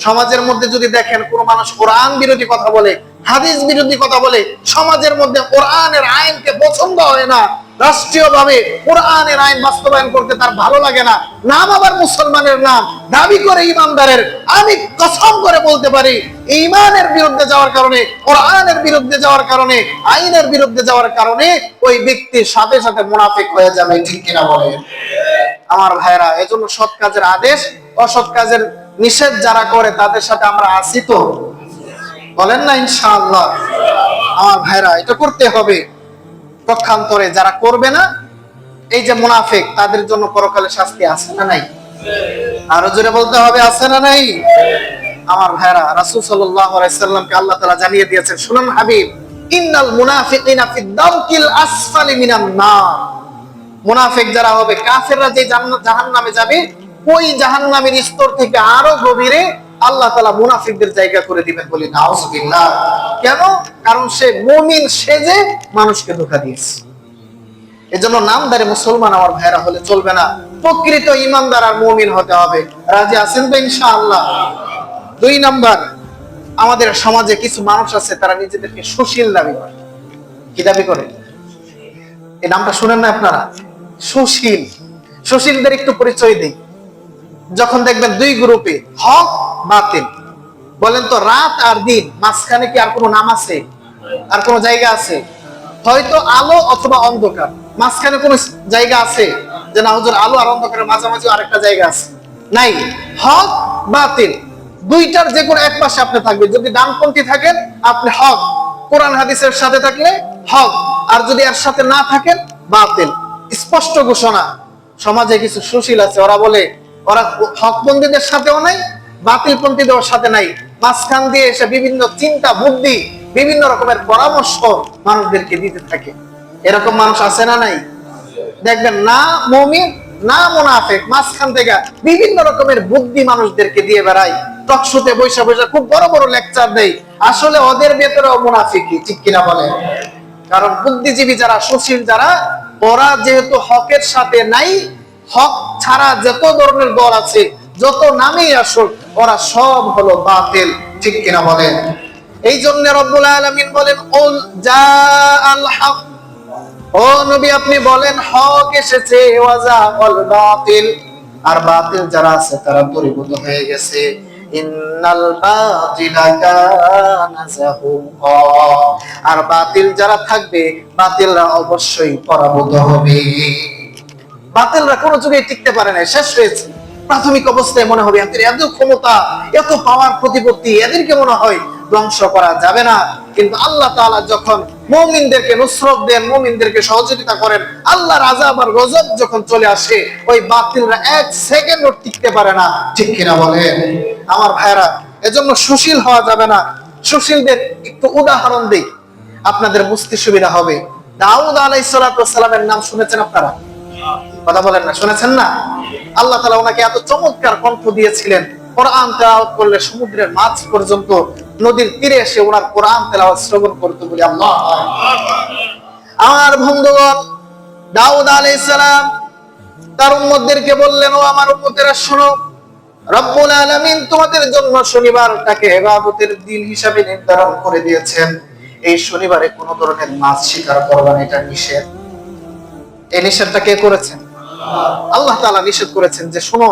সমাজের মধ্যে যদি দেখেন কোন মানুষ কোরআন বিরোধী কথা বলে, হাদিস বিরোধী কথা বলে, সমাজের মধ্যে কোরআনের আইনকে পছন্দ হয় না, রাষ্ট্রীয়ভাবে কোরআনের আইন বাস্তবায়ন করতে তার ভালো লাগে না, নাম আবার মুসলমানের নাম, দাবি করে ইমানদারের, আমি কসম করে বলতে পারি ঈমানের বিরুদ্ধে যাওয়ার কারণে, কোরআনের বিরুদ্ধে যাওয়ার কারণে, আইনের বিরুদ্ধে যাওয়ার কারণে ওই ব্যক্তি সাথে সাথে মুনাফিক হয়ে যাবে। ঠিক কিনা বলেন আমার ভাইরা? এজন্য সৎ কাজের আদেশ, অসৎ কাজের নিষেধ যারা করে তাদের সাথে আমরা আছি তো? বলেন না ইনশাআল্লাহ? আমার ভাইরা এটা করতে হবে। পক্ষান্তরে যারা করবে না, এই যে মুনাফিক, তাদের জন্য পরকালে শাস্তি আছে না নাই? আরো জোরে বলতে হবে, আছে না নাই? আমার ভাইরা, রাসূল সাল্লাল্লাহু আলাইহি সাল্লামকে আল্লাহ তাআলা জানিয়ে দিয়েছেন, শুনুন হাবিব, ইন্নাল মুনাফিকিনা ফিদ দারকিল আসফালি মিনান নার। মুনাফিক যারা হবে, কাফেররা যে জাহান্নামে যাবে, ওই জাহান্নামের স্তর থেকে আরো গভীরে আল্লাহ তাআলা মুনাফিকদের জায়গা করে দিবেন। বলি নাউযুবিল্লাহ। কেন? কারণ সে মুমিন সেজে মানুষকে ধোঁকা দিয়েছে। এজন্য নামদারি মুসলমান আমার ভাইরা হলে চলবে না, প্রকৃত ঈমানদার আর মুমিন হতে হবে। রাজি আছেন তো ইনশাআল্লাহ? 2 নাম্বার, আমাদের সমাজে কিছু মানুষ আছে তারা নিজেদেরকে সুশীল দাবি করে। কি দাবি করে? এই নামটা শুনেন না আপনারা? সুশীল। সুশীলদের একটু পরিচয় দেই। যখন দেখবেন 2 গ্রুপে, হক বাতিল, বলেন তো রাত আর দিন মাঝখানে কি আর কোনো নাম আছে? আর কোনো জায়গা আছে? হয়তো আলো অথবা অন্ধকার, মাঝখানে কোনো জায়গা আছে যে না হুজুর আলো আর অন্ধকারের মাঝামাঝি আরেকটা জায়গা আছে? নাই। হক বাতিল দুইটার যে কোনো এক পাশে আপনি থাকবেন। যদি ডানপন্থী থাকেন আপনি হক, কোরআন হাদিসের সাথে থাকলে হক, আর যদি এর সাথে না থাকেন বাতিল। স্পষ্ট ঘোষণা। সমাজে কিছু সুশীল আছে, ওরা বলে ওরা হকপন্থীদের সাথেও নাই, বাতিলপন্থীদের সাথে নাই, মাঝখান দিয়ে এসে বিভিন্ন চিন্তা বুদ্ধি, বিভিন্ন রকমের পরামর্শ মানুষদেরকে দিতে থাকে। এরকম মানুষ আছে না নাই? দেখবেন না মুমিন না মুনাফিক, মাঝখান থেকে বিভিন্ন রকমের বুদ্ধি মানুষদেরকে দিয়ে বেড়ায়, টকশোতে বৈশা বৈশা খুব বড় বড় লেকচার দেয়। আসলে ওদের ভেতরেও মুনাফিকি। ঠিক কিনা বলেন? কারণ বুদ্ধিজীবী যারা, সুশীল যারা, ওরা যেহেতু হকের সাথে নাই, হক ছাড়া যত ধরনের দল আছে, যত নামেই আসুক, ওরা সব হলো বাতিল। ঠিক কিনা বলেন? এই জন্য রব্বুল আলামিন বলেন, কুল জাআল হক, ও নবী আপনি বলেন হক এসেছে, ওয়া জাআল বাতিল, আর বাতিল যারা আছে তারা পরিবর্ত হয়ে গেছে। ইন্নাল বাতিলা কানা যাহুকা, আর বাতিল যারা থাকবে, বাতিলরা অবশ্যই পরাভূত হবে। বাতিলরা কোনো যুগে টিকতে পারে না, শেষ হয়েছে। প্রাথমিক অবস্থায় মনে হবে এদের এত ক্ষমতা, এত পাওয়ার, প্রতিপত্তি, এদেরকে মনে হয় ধ্বংস করা যাবে না। কিন্তু আল্লাহ তাআলা যখন মুমিনদেরকে নুসরত দেন, মুমিনদেরকে সহযোগিতা করেন, আল্লাহর আযাব আর গজব যখন চলে আসে, ওই বাতিলরা 1 সেকেন্ডও টিকতে পারে না। ঠিক কিনা বলেন আমার ভাইরা? এজন্য সুশীল হওয়া যাবে না। সুশীলদের একটু উদাহরণ দেই, আপনাদের বুঝতে সুবিধা হবে। দাউদ আলাইহিস সালাতু ওয়াস সালামের নাম শুনেছেন আপনারা? কথা বলেন না, শুনেছেন না? আল্লাহ তাআলা ওনাকে এত চমৎকার কণ্ঠ দিয়েছিলেন, কোরআন তেলাওয়াত করলে সমুদ্রের মাছ পর্যন্ত নদীর তীরে এসে ওনার কোরআন তেলাওয়াত শ্রবণ করতে বলি আল্লাহ। আমার বন্ধুগণ, দাউদ আলাইহিস সালাম তার উম্মতদেরকে বললেন, ও আমার উম্মতেরা শোনো, রব্বুল আলামিন তোমাদের জন্য শনিবারটাকে ইবাদতের দিন হিসাবে নির্ধারণ করে দিয়েছেন। এই শনিবারে কোন ধরনের মাছ শিকার করবা না, এটা নিষেধ। এই নিষেধটা কে করেছেন? আল্লাহ তাআলা নিষেধ করেছেন যে শোনো,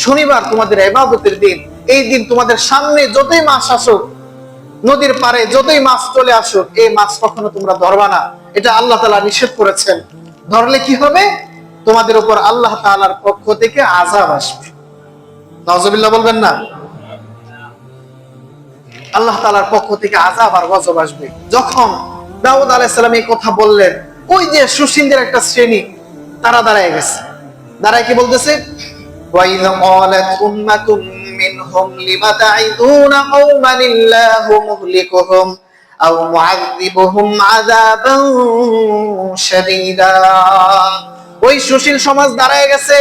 শনিবার তোমাদের ইবাদতের দিন, এই দিন তোমাদের সামনে যতই মাছ আসুক, নদীর পাড়ে যতই মাছ চলে আসুক, এই মাছ কখনো তোমরা ধরবা না। এটা আল্লাহ তাআলা নিষেধ করেছেন। ধরলে কি হবে? তোমাদের উপর আল্লাহ তাআলার পক্ষ থেকে আযাব আসবে। নাউযুবিল্লাহ বলবেন না? আল্লাহ তাআলার পক্ষ থেকে আযাব আর গজব আসবে। যখন দাউদ আলাইহিস সালাম এই কথা বললেন, ওই যে সুশীলদের একটা শ্রেণী তারা দাঁড়ায় গেছে। দাঁড়ায় কি বলতেছে? ওয়াইযা ক্বালাত উম্মাতুম মিনহুম লিমা তা'ইদুনা কওমান ইল্লাহু মুহলিকুহুম আও মু'আযিবুহুম আযাবান শাদীদা। ওই সুশীল সমাজ দাঁড়ায় গেছে,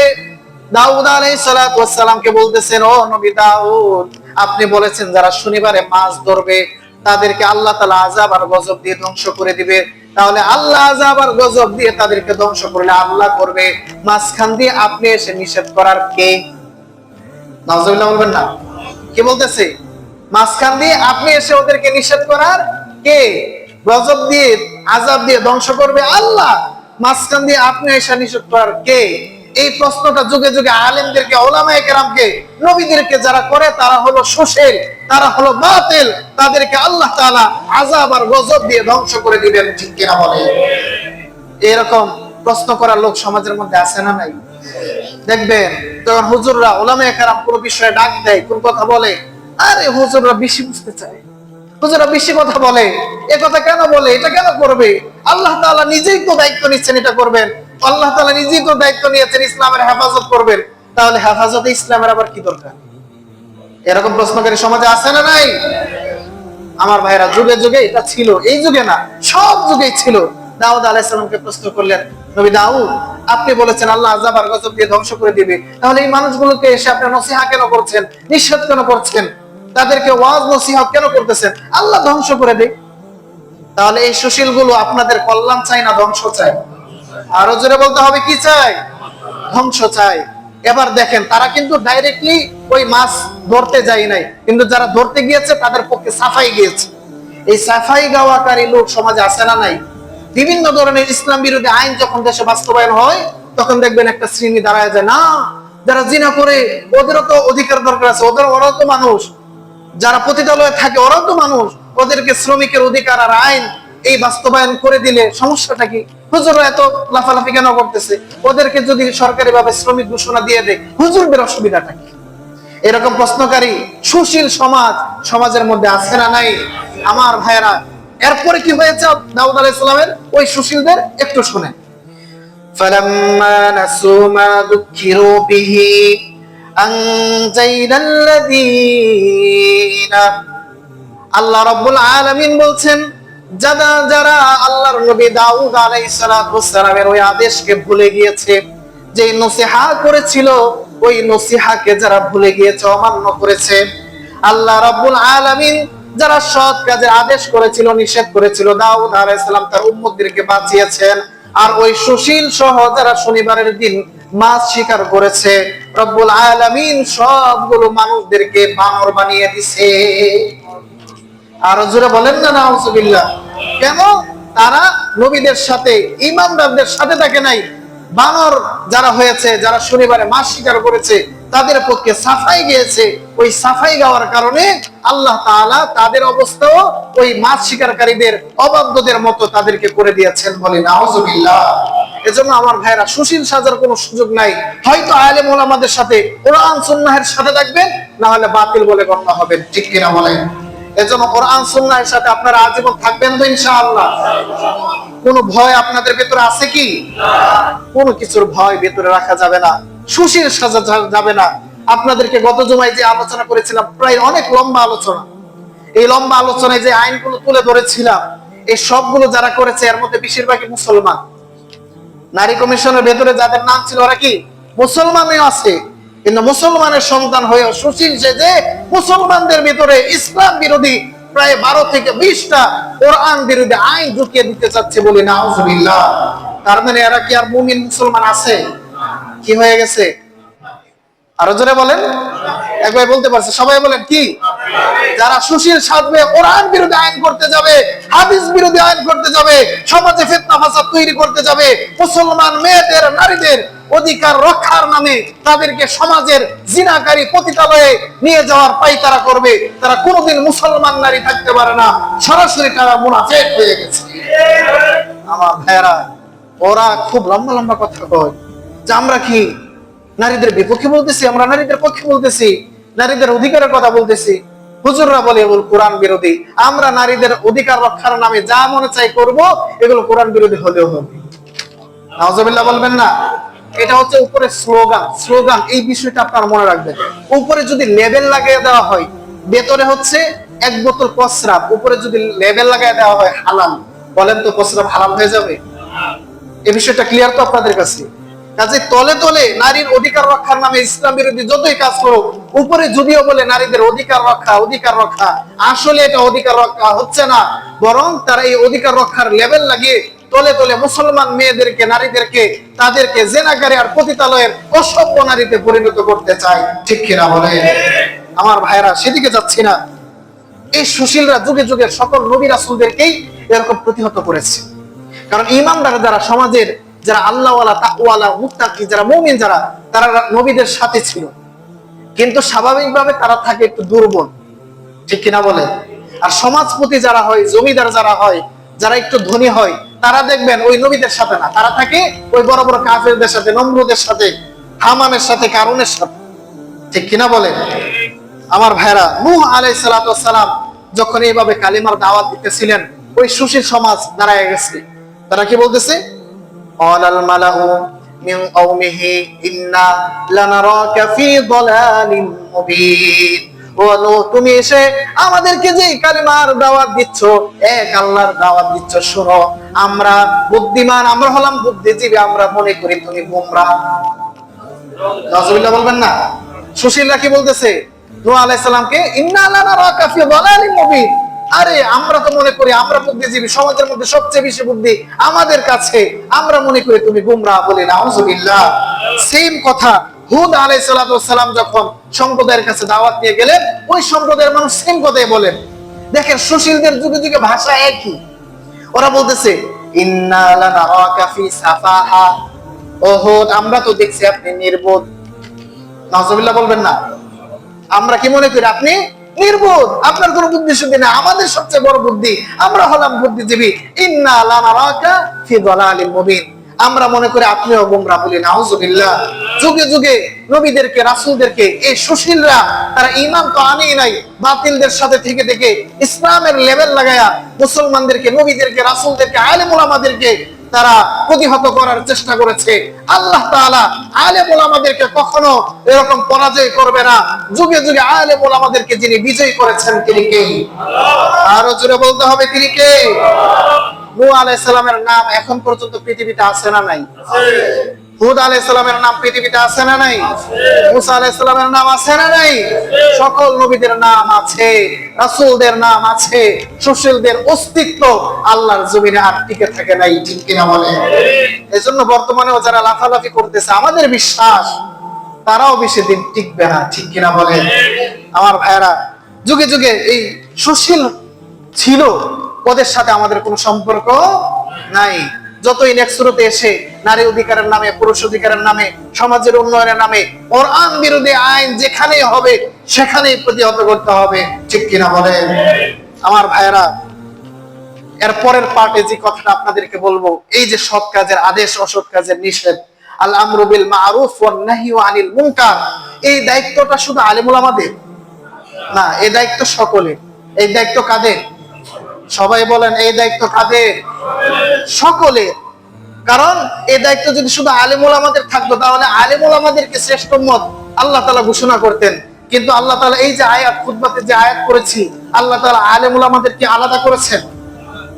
দাউদ আলাইহিস সালাতু ওয়াস সালামকে বলতেছেন, ও নবী দাউদ, আপনি বলেছেন যারা শনিবারে মাছ ধরবে তাদেরকে আল্লাহ তাআলা আযাব আর গজব দিয়ে ধ্বংস করে দিবে। তাহলে আল্লাহ আযাব আর গজব দিয়ে তাদেরকে ধ্বংস করলে আল্লাহ করবে, মাঝখান দিয়ে আপনি এসে নিষেধ করার কে? নাউজুবিল্লাহ বলবেন না? কি বলতেছে? মাঝখান দিয়ে আপনি এসে ওদেরকে নিষেধ করার কে? গজব দিয়ে আযাব দিয়ে ধ্বংস করবে আল্লাহ, মাঝখান দিয়ে আপনি এসে নিষেধ করার কে? এই প্রশ্নটা যুগে যুগে আলেমদেরকে, উলামায়ে কেরামকে, নবীদেরকে যারা করে তারা হলো সুশীল, তারা হলো বাতিল, তাদেরকে আল্লাহ তাআলা আযাব আর গজব দিয়ে ধ্বংস করে দিবেন। ঠিক কিনা বলে? এরকম প্রশ্ন করার লোক সমাজের মধ্যে আছে না নাই? দেখবেন তখন হুজুররা, উলামায়ে কেরাম কোন বিষয়ে ডাক দেয়, কোন কথা বলে, আরে হুজুররা বেশি বুঝতে চায়, হুজুররা বেশি কথা বলে, এ কথা কেন বলে, এটা কেন করবে? আল্লাহ তাআলা নিজেই তো দায়িত্ব নিচ্ছেন এটা করবেন, আল্লাহ তাআলা নিজেই তো দায়িত্ব নিয়েছেন ইসলামের হেফাজত করবেন, তাহলে হেফাজতে ইসলামের আবার কি দরকার? এরকম প্রশ্নকারী সমাজে আছে না নাই? আমার ভাইরা, যুগে যুগে এটা ছিল, এই যুগে না, সব যুগেই ছিল। দাউদ আলাইহিস সালামকে প্রশ্ন করলেন, নবী দাউদ, আপনি বলেছেন আল্লাহ আযাব আর গজব দিয়ে ধ্বংস করে দিবে, তাহলে এই মানুষগুলোকে এসে আপনি নসিহত কেন করছেন, নিষেধ কেন করছেন, তাদেরকে ওয়াজ নসিহত কেন করতেছেন? আল্লাহ ধ্বংস করে দেয়। তাহলে এই সুশীল গুলো আপনাদের কল্যাণ চাই না ধ্বংস চাই? আরো জোরে বলতে হবে, কি চাই? ধ্বংস চাই। এবার দেখেন, তারা কিন্তু ডাইরেক্টলি ওই মাছ ধরতে যায় নাই, কিন্তু যারা ধরতে গিয়েছে তাদের পক্ষে সাফাই গিয়েছে। এই সাফাই গাওয়াকারী লোক সমাজে আছে না নাই? বিভিন্ন ধরনের ইসলাম বিরোধী আইন যখন দেশে বাস্তবায়ন হয়, তখন দেখবেন একটা শ্রেণী দাঁড়ায় যায়, না, যারা জিনা করে ওদেরও তো অধিকার দরকার আছে, ওরাও তো মানুষ, যারা পতিতালয়ে থাকে ওরাও তো মানুষ, ওদেরকে শ্রমিকের অধিকার আর আইন এই বাস্তবায়ন করে দিলে সমস্যাটা কি? হুজুররা এত লাফালাফি কেন করতেছে? ওদেরকে যদি সরকারি ভাবে শ্রমিক ঘোষণা দিয়ে দেয়, হুজুরদের অসুবিধাটা কি? এরকম প্রশ্নকারী সুশীল সমাজের মধ্যে আছে না নাই? আমার ভাইয়েরা, এরপরে কি হয়েছে দাউদ আলাইহিস সালামের ওই সুশীলদের? একটু শুনেন। ফালাম্মা নাসু মা যুকিরু বিহি আনজাইনাল্লাযীনা, আল্লাহ রাব্বুল আলামিন বলছেন, যারা আল্লাহর নবী দাউদ আলাইহিস সালাতু ওয়াস সালামের ওই আদেশকে ভুলে গিয়েছে, যে নসিহত করেছিল, ওই নসিহতকে যারা ভুলে গিয়েছে, অমান্য করেছে, আল্লাহ রাব্বুল আলামিন যারা সৎ কাজের আদেশ করেছিল, নিষেধ করেছিল, দাউদ আলাইহিস সালাম তার উম্মতদেরকে বাঁচিয়েছেন। আর ওই সুশীল সহ যারা শনিবারের দিন মাছ শিকার করেছে, রব্বুল আলামিন সবগুলো মানুষদেরকে বানর বানিয়ে দিছে। আর জোরে বলেন না নাউজুবিল্লাহ। কেন? তারা নবীদের সাথে, ইমানদারদের সাথে থাকে নাই। বানর যারা হয়েছে, যারা শনিবারে মাছ শিকার করেছে, তাদের পক্ষে সাফাই গিয়েছে। ওই সাফাই গাওয়ার কারণে আল্লাহ তাআলা তাদের অবস্থাও ওই মাছ শিকারকারীদের, অবাধ্যদের মতো তাদেরকে করে দিয়েছেন। বলি নাউজুবিল্লাহ। এজন্য আমার ভাইরা, সুশীল সাজার কোনো সুযোগ নাই। হয়তো আলেম ওলামাদের সাথে, কোরআন সুন্নাহের সাথে থাকবেন, না হলে বাতিল বলে গণ্য হবেন। ঠিক কিনা বলেন? এজন্য কোরআন সুন্নাহের সাথে আপনারা আজীবন থাকবেন তো ইনশাআল্লাহ? কোনো ভয় আপনাদের ভেতরে আছে কি? কোনো কিছুর ভয় ভেতরে রাখা যাবে না, সুশীল সাজা যাবে না। আপনাদেরকে গত জুমায় যে আলোচনা করেছিলাম, প্রায় অনেক লম্বা আলোচনা, এই লম্বা আলোচনায় যে আইনগুলো তুলে ধরেছিলাম, এই সবগুলো যারা করেছে এর মধ্যে বেশিরভাগই মুসলমান। নারী কমিশনের ভেতরে যাদের নাম ছিল ওরা কি মুসলমানই আছে, কিন্তু মুসলমানের সন্তান হয়েও সুশীল সেজে মুসলমানদের ভিতরে ইসলাম বিরোধী প্রায় 12 থেকে 20টা কোরআন বিরোধী আইন ঢুকিয়ে দিতে চাচ্ছে। বলি নাউজুবিল্লাহ। তার মানে এরা কি আর মুমিন মুসলমান আছে? কি হয়ে গেছে? আরো জোরে বলেন। একবার বলতে পারছে, সবাই বলেন কি? যারা সুশীল সাজবে, কোরআন বিরোধী আইন করতে যাবে, হাদিস বিরোধী আইন করতে যাবে, সমাজে ফিতনা ফাসাদ তৈরি করতে যাবে, মুসলমান মেয়েদের, নারীদের অধিকার রক্ষার নামে তাদেরকে সমাজের জিনাকারী পতিতালয়ে নিয়ে যাওয়ার পায়তারা করবে, তারা কোনোদিন মুসলমান নারী থাকতে পারে না। সরাসরি তারা মুনাফিক হয়ে গেছে। আমার ভাইয়েরা, ওরা খুব লম্বা লম্বা কথা কয় যে আমরা কি নারীদের বিপক্ষে বলতেছি, আমরা নারীদের পক্ষে বলতেছি, নারীদের অধিকারের কথা বলতেছি। হুজুররা বলে এগুলো কোরআন বিরোধী। আমরা নারীদের অধিকার রক্ষার নামে যা মনে চাই করব, এগুলো কোরআন বিরোধী হলেও হবে। নাউজুবিল্লাহ বলবেন না? এটা হচ্ছে উপরে স্লোগান। স্লোগান, এই বিষয়টা আপনারা মনে রাখবেন। উপরে যদি লেবেল লাগিয়ে দেওয়া হয়, ভেতরে হচ্ছে এক বোতল প্রস্রাব, উপরে যদি লেবেল লাগিয়ে দেওয়া হয় হালাল, বলেন তো প্রস্রাব হালাল হয়ে যাবে? এই বিষয়টা ক্লিয়ার তো আপনাদের কাছে? কাজে তলে তলে নারীর অধিকার রক্ষার নামে ইসলাম বিরোধী যতই কাজ করুক, উপরে যদিও বলে নারীদের অধিকার রক্ষা, অধিকার রক্ষা, আসলে এটা অধিকার রক্ষা হচ্ছে না, বরং তারা এই অধিকার রক্ষার লেভেল লাগিয়ে তলে তলে মুসলমান মেয়েদেরকে, নারীদেরকে, তাদেরকে জেনাকারী আর পতিতালয়ের অসভ্য নারীতে পরিণত করতে চায়। ঠিক কিনা বলে? আমার ভাইরা, সেদিকে যাচ্ছি না। এই সুশীলরা যুগে যুগে সকল নবী রাসূলদেরকেই এরকম প্রতিহত করেছে। কারণ ইমানদার যারা, সমাজের যারা আল্লাহওয়ালা, তাকওয়ালা, মুত্তাকি যারা, মুমিন যারা, তারা নবীদের সাথে ছিল, কিন্তু স্বাভাবিকভাবে তারা থাকে একটু দুর্বল। ঠিক কিনা বলে? আর সমাজপতি যারা হয়, জমিদার যারা হয়, যারা একটু ধনী হয়, তারা দেখবেন ওই নবীদের সাথে না, তারা থাকে ওই বড় বড় কাফেরদের সাথে, নমরুদের সাথে, হামানের সাথে, কারুনের সাথে। ঠিক কিনা বলে? আমার ভাইরা, নূহ আলাইহিস সালাতু ওয়াস সালাম যখন এইভাবে কালিমার দাওয়াত দিতেছিলেন, ওই সুশীল সমাজ দাঁড়ায় গেছে। তারা কি বলতেছে? ক্বালাল মালাউ মিন কওমিহি ইন্না লানারাকা ফি যালালিন মুবিন। ও নূহ, তুমি এসে আমাদেরকে যে কালিমার দাওয়াত দিচ্ছ, এক আল্লাহর দাওয়াত দিচ্ছ, শোনো, আমরা বুদ্ধিমান, আমরা হলাম বুদ্ধিজীবী, আমরা মনে করি তুমি গোমরাহ। নাউজুবিল্লাহ বলবেন না? সুশীলরা কি বলতেছে নূহ আলাইহিস সালামকে? ইন্না লানারাকা ফি যালালিন মুবিন। আরে আমরা তো মনে করি আমরা বুদ্ধিজীবী, সমাজের মধ্যে সবচেয়ে বেশি বুদ্ধি আমাদের কাছে, আমরা মনে করি তুমি গোমরাহ। বলি নাউজুবিল্লাহ। সেম কথা হুদ আলাইহিস সালাতু ওয়াস সালাম যখন সম্প্রদায়ের কাছে দাওয়াত নিয়ে গেলেন, ওই সম্প্রদায়ের মানুষ সেম কথাই বলেন। দেখেন সুশীলদের যুগে যুগে ভাষা একই। ওরা বলতেছে ইন্না লানারাকা ফি সাফাহা। ও হুদ, আমরা তো দেখছি আপনি নির্বোধ। নাউজুবিল্লাহ বলবেন না? আমরা কি মনে করি আপনি নির্বোধ, আপনার কোনো বুদ্ধি শুদ্ধি না, আমাদের সবচেয়ে বড় বুদ্ধি, আমরা হলাম বুদ্ধিজীবী। ইন্না লানারাকা ফি যালালিন মুবিন, আমরা মনে করি আপনিও গোমরাহ। বলি নাউজুবিল্লাহ। যুগে যুগে নবীদেরকে, রাসূলদেরকে এই সুশীলরা, তারা ঈমান তো আনেই নাই, বাতিলদের সাথে থেকে থেকে ইসলামের লেভেল লাগায়া মুসলমানদেরকে, নবীদেরকে, রাসূলদেরকে, আলেম ওলামাদেরকে তারা প্রতিহত করার চেষ্টা করেছে। আল্লাহ তাআলা আলেম ওলামাদেরকে কখনো এরকম পরাজয় করবে না। যুগে যুগে আলেম ওলামাদেরকে যিনি বিজয় করেছেন, তিনি কে? আরো জোরে বলতে হবে, তিনি কে? নূহ আলাইহিস সালামের নাম এখন পর্যন্ত পৃথিবীতে আছে না নাই? হুদ আলাইহিস সালামের নাম পৃথিবীতে আছে না নাই? মুসা আলাইহিস সালামের নাম আছে না নাই? সকল নবীদের নাম আছে, রাসূলদের নাম আছে। সুশীলদের অস্তিত্ব আল্লাহর জমিনে আর টিকে থাকে নাই। ঠিক কিনা বলে? এজন্য বর্তমানেও যারা লাফালাফি করতেছে, আমাদের বিশ্বাস তারাও বেশি দিন টিকবে না। ঠিক কিনা বলে? আমার ভাইরা, যুগে যুগে এই সুশীল ছিল, ওদের সাথে আমাদের কোনো সম্পর্ক নাই। যতই নেক্সটে এসে নারী অধিকারের নামে, পুরুষ অধিকারের নামে, সমাজের উন্নয়নের নামে কোরআন বিরোধী আইন যেখানেই হবে সেখানেই প্রতিহত করতে হবে। ঠিক কিনা বলে? আমার ভাইরা, এর পরের পার্টে যে কথাটা আপনাদেরকে বলবো, এই যে সৎ কাজের আদেশ, অসৎ কাজের নিষেধ, আল আমরু বিল মারুফ ওয়ান নাহয়ু আনিল মুনকার, এই দায়িত্বটা শুধু আলেম ওলামাদের না, এই দায়িত্ব সকলের। এই দায়িত্ব কাদের? সবাই বলেন, এই দায়িত্ব কাদের? সকলের। কারণ এই দায়িত্ব যদি শুধু আলেম ওলামাদের থাকতো, তাহলে আলেম ওলামাদেরকে শ্রেষ্ঠ উম্মত আল্লাহ তাআলা ঘোষণা করতেন। কিন্তু আল্লাহ তাআলা এই যে আয়াত, খুতবাতে যে আয়াত করেছি, আল্লাহ তাআলা আলেম ওলামাদেরকে আলাদা করেছেন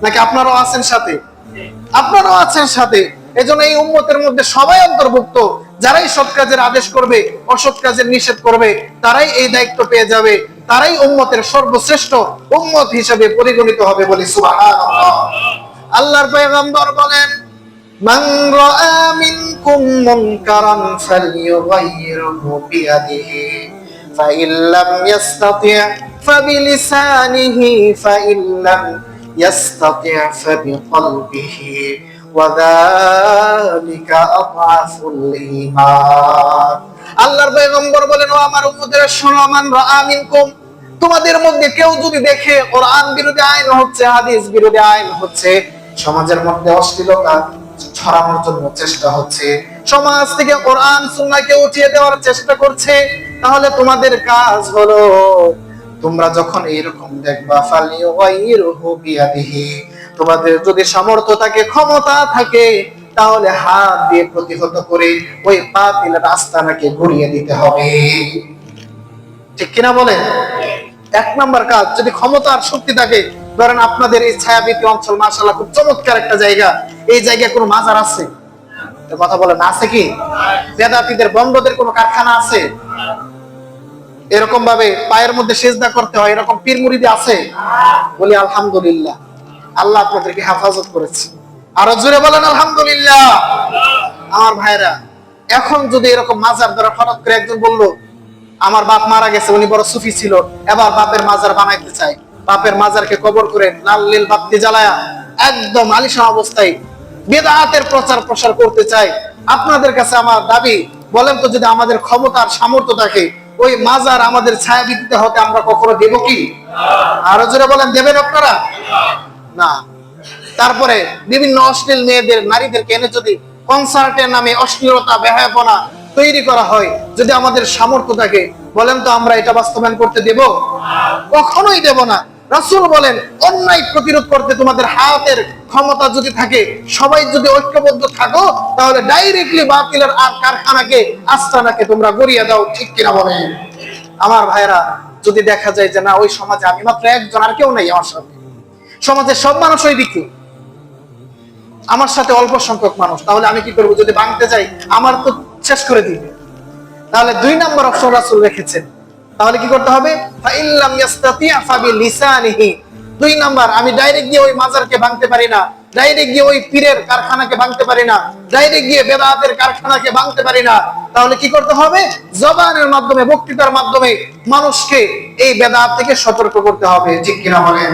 নাকি আপনারাও আছেন সাথে? আপনারাও আছেন সাথে। এজন্য এই উম্মতের মধ্যে সবাই অন্তর্ভুক্ত। যারাই সৎ কাজের আদেশ করবে, অসৎ কাজের নিষেধ করবে, তারাই এই দায়িত্ব পেয়ে যাবে, তারাই উম্মতের সর্বশ্রেষ্ঠ উম্মত হিসেবে পরিগণিত হবে। বলি সুবহানাল্লাহ। আল্লাহর পয়গম্বর বলেন, মান রাআ মিনকুম মুনকারান ফালইয়ুগাইয়িরহু বিয়াদিহি ফাইন লাম ইস্তাতি' ফাবিলিসানিহি ফাইন লাম ইস্তাতি' ফাবিকলবিহি ওয়া যালিকা আযআফুল ঈমান। আল্লাহর পয়গম্বর বলেন, ও আমার উম্মতেরা শোনো, মান রাআ মিনকুম, তোমাদের মধ্যে কেউ যদি দেখে কোরআন বিরোধী আইন হচ্ছে, হাদিস বিরোধী আইন হচ্ছে, সমাজের মধ্যে অশ্লীলতা ছড়ানোর জন্য চেষ্টা হচ্ছে, সমাজ থেকে কোরআন সুন্নাহকে উঠিয়ে দেওয়ার চেষ্টা করছে, তাহলে তোমাদের কাজ হলো, তোমরা যখন এইরকম দেখবা, ফালিয়ুগাইয়িরহু বিয়াদিহি, তোমাদের যদি সামর্থ্য থাকে, ক্ষমতা থাকে, তাহলে হাত দিয়ে প্রতিহত করে ওই বাতিলের আস্তানাকে ঘুরিয়ে দিতে হবে। ঠিক কিনা বলেন? এক নাম্বার কাজ, যদি ক্ষমতার শক্তি থাকে, ধরেন আপনাদের এই ছায়াবীতি অঞ্চল মাশাআল্লাহ খুব চমৎকার একটা জায়গা, এই জায়গায় কোনো মাজার আছে? কথা বলেন, আছে কি? বেদাতীদের বন্ধদের কোনো কারখানা আছে? এরকম ভাবে পায়ের মধ্যে সেজদা করতে হয় এরকম পীর মুরিদি আছে? বলি আলহামদুলিল্লাহ, আল্লাহ আপনাদেরকে হেফাজত করেছে। আরো জোরে বলেন আলহামদুলিল্লাহ। আমার ভাইরা, এখন যদি এরকম মাজার দ্বারা হঠাৎ করে একজন বললো আমার বাপ মারা গেছে, উনি বড় সুফি ছিল, এবার বাপের মাজার বানাইতে চাই, বাপের মাজারকে কবর করে লাল নীল বাতি জ্বালায়া একদম আলিশান অবস্থায় বেদাতের প্রচার প্রসার করতে চাই, আপনাদের কাছে আমার দাবি, বলেন তো যদি আমাদের ক্ষমতার সামর্থ্য থাকে, ওই মাজার আমাদের ছায়াবীতিতে হতে আমরা কখনো দেব কি? আরো জোরে বলেন, দেবেন আপনারা? না। তারপরে বিভিন্ন অশ্লীল মেয়েদের, নারীদেরকে এনে যদি কনসার্টের নামে অশ্লীলতা বেহায়াপনা তৈরি করা হয়, যদি আমাদের সামর্থ্য থাকে, বলেন তো আমরা এটা বাস্তবায়ন করতে দেব? কখনোই দেব না। রাসূল বলেন, অন্যায় প্রতিরোধ করতে তোমাদের হাতের ক্ষমতা যদি থাকে, সবাই যদি ঐক্যবদ্ধ থাকো, তাহলে ডাইরেক্টলি বাতিলের আর কারখানাকে, আস্তানাকে তোমরা গড়িয়ে দাও। ঠিক কিনা বলেন? আমার ভাইরা, যদি দেখা যায় যে না, ওই সমাজে আমি মাত্র একজন, আর কেউ নাই আমার সাথে, সমাজের সব মানুষ ওই দিকে, আমার সাথে অল্প সংখ্যক মানুষ, তাহলে আমি কি করবো? যদি ভাঙতে যাই, আমার তো শেষ করে দিবে। তাহলে 2 নম্বর অপশন রাসূল রেখেছেন। তাহলে কি করতে হবে? ফাইল্লাম ইয়াস্তাতি' ফাবিলিসানিহি। 2 নাম্বার, আমি ডাইরেক্ট গিয়ে ওই মাজারকে ভাঙতে পারি না, ডাইরেক্ট গিয়ে ওই পীরের কারখানাকে ভাঙতে পারি না, ডাইরেক্ট গিয়ে বেদাতের কারখানাকে ভাঙতে পারি না, তাহলে কি করতে হবে? জবানের মাধ্যমে, বক্তৃতার মাধ্যমে মানুষকে এই বেদাত থেকে সতর্ক করতে হবে। ঠিক কিনা বলেন?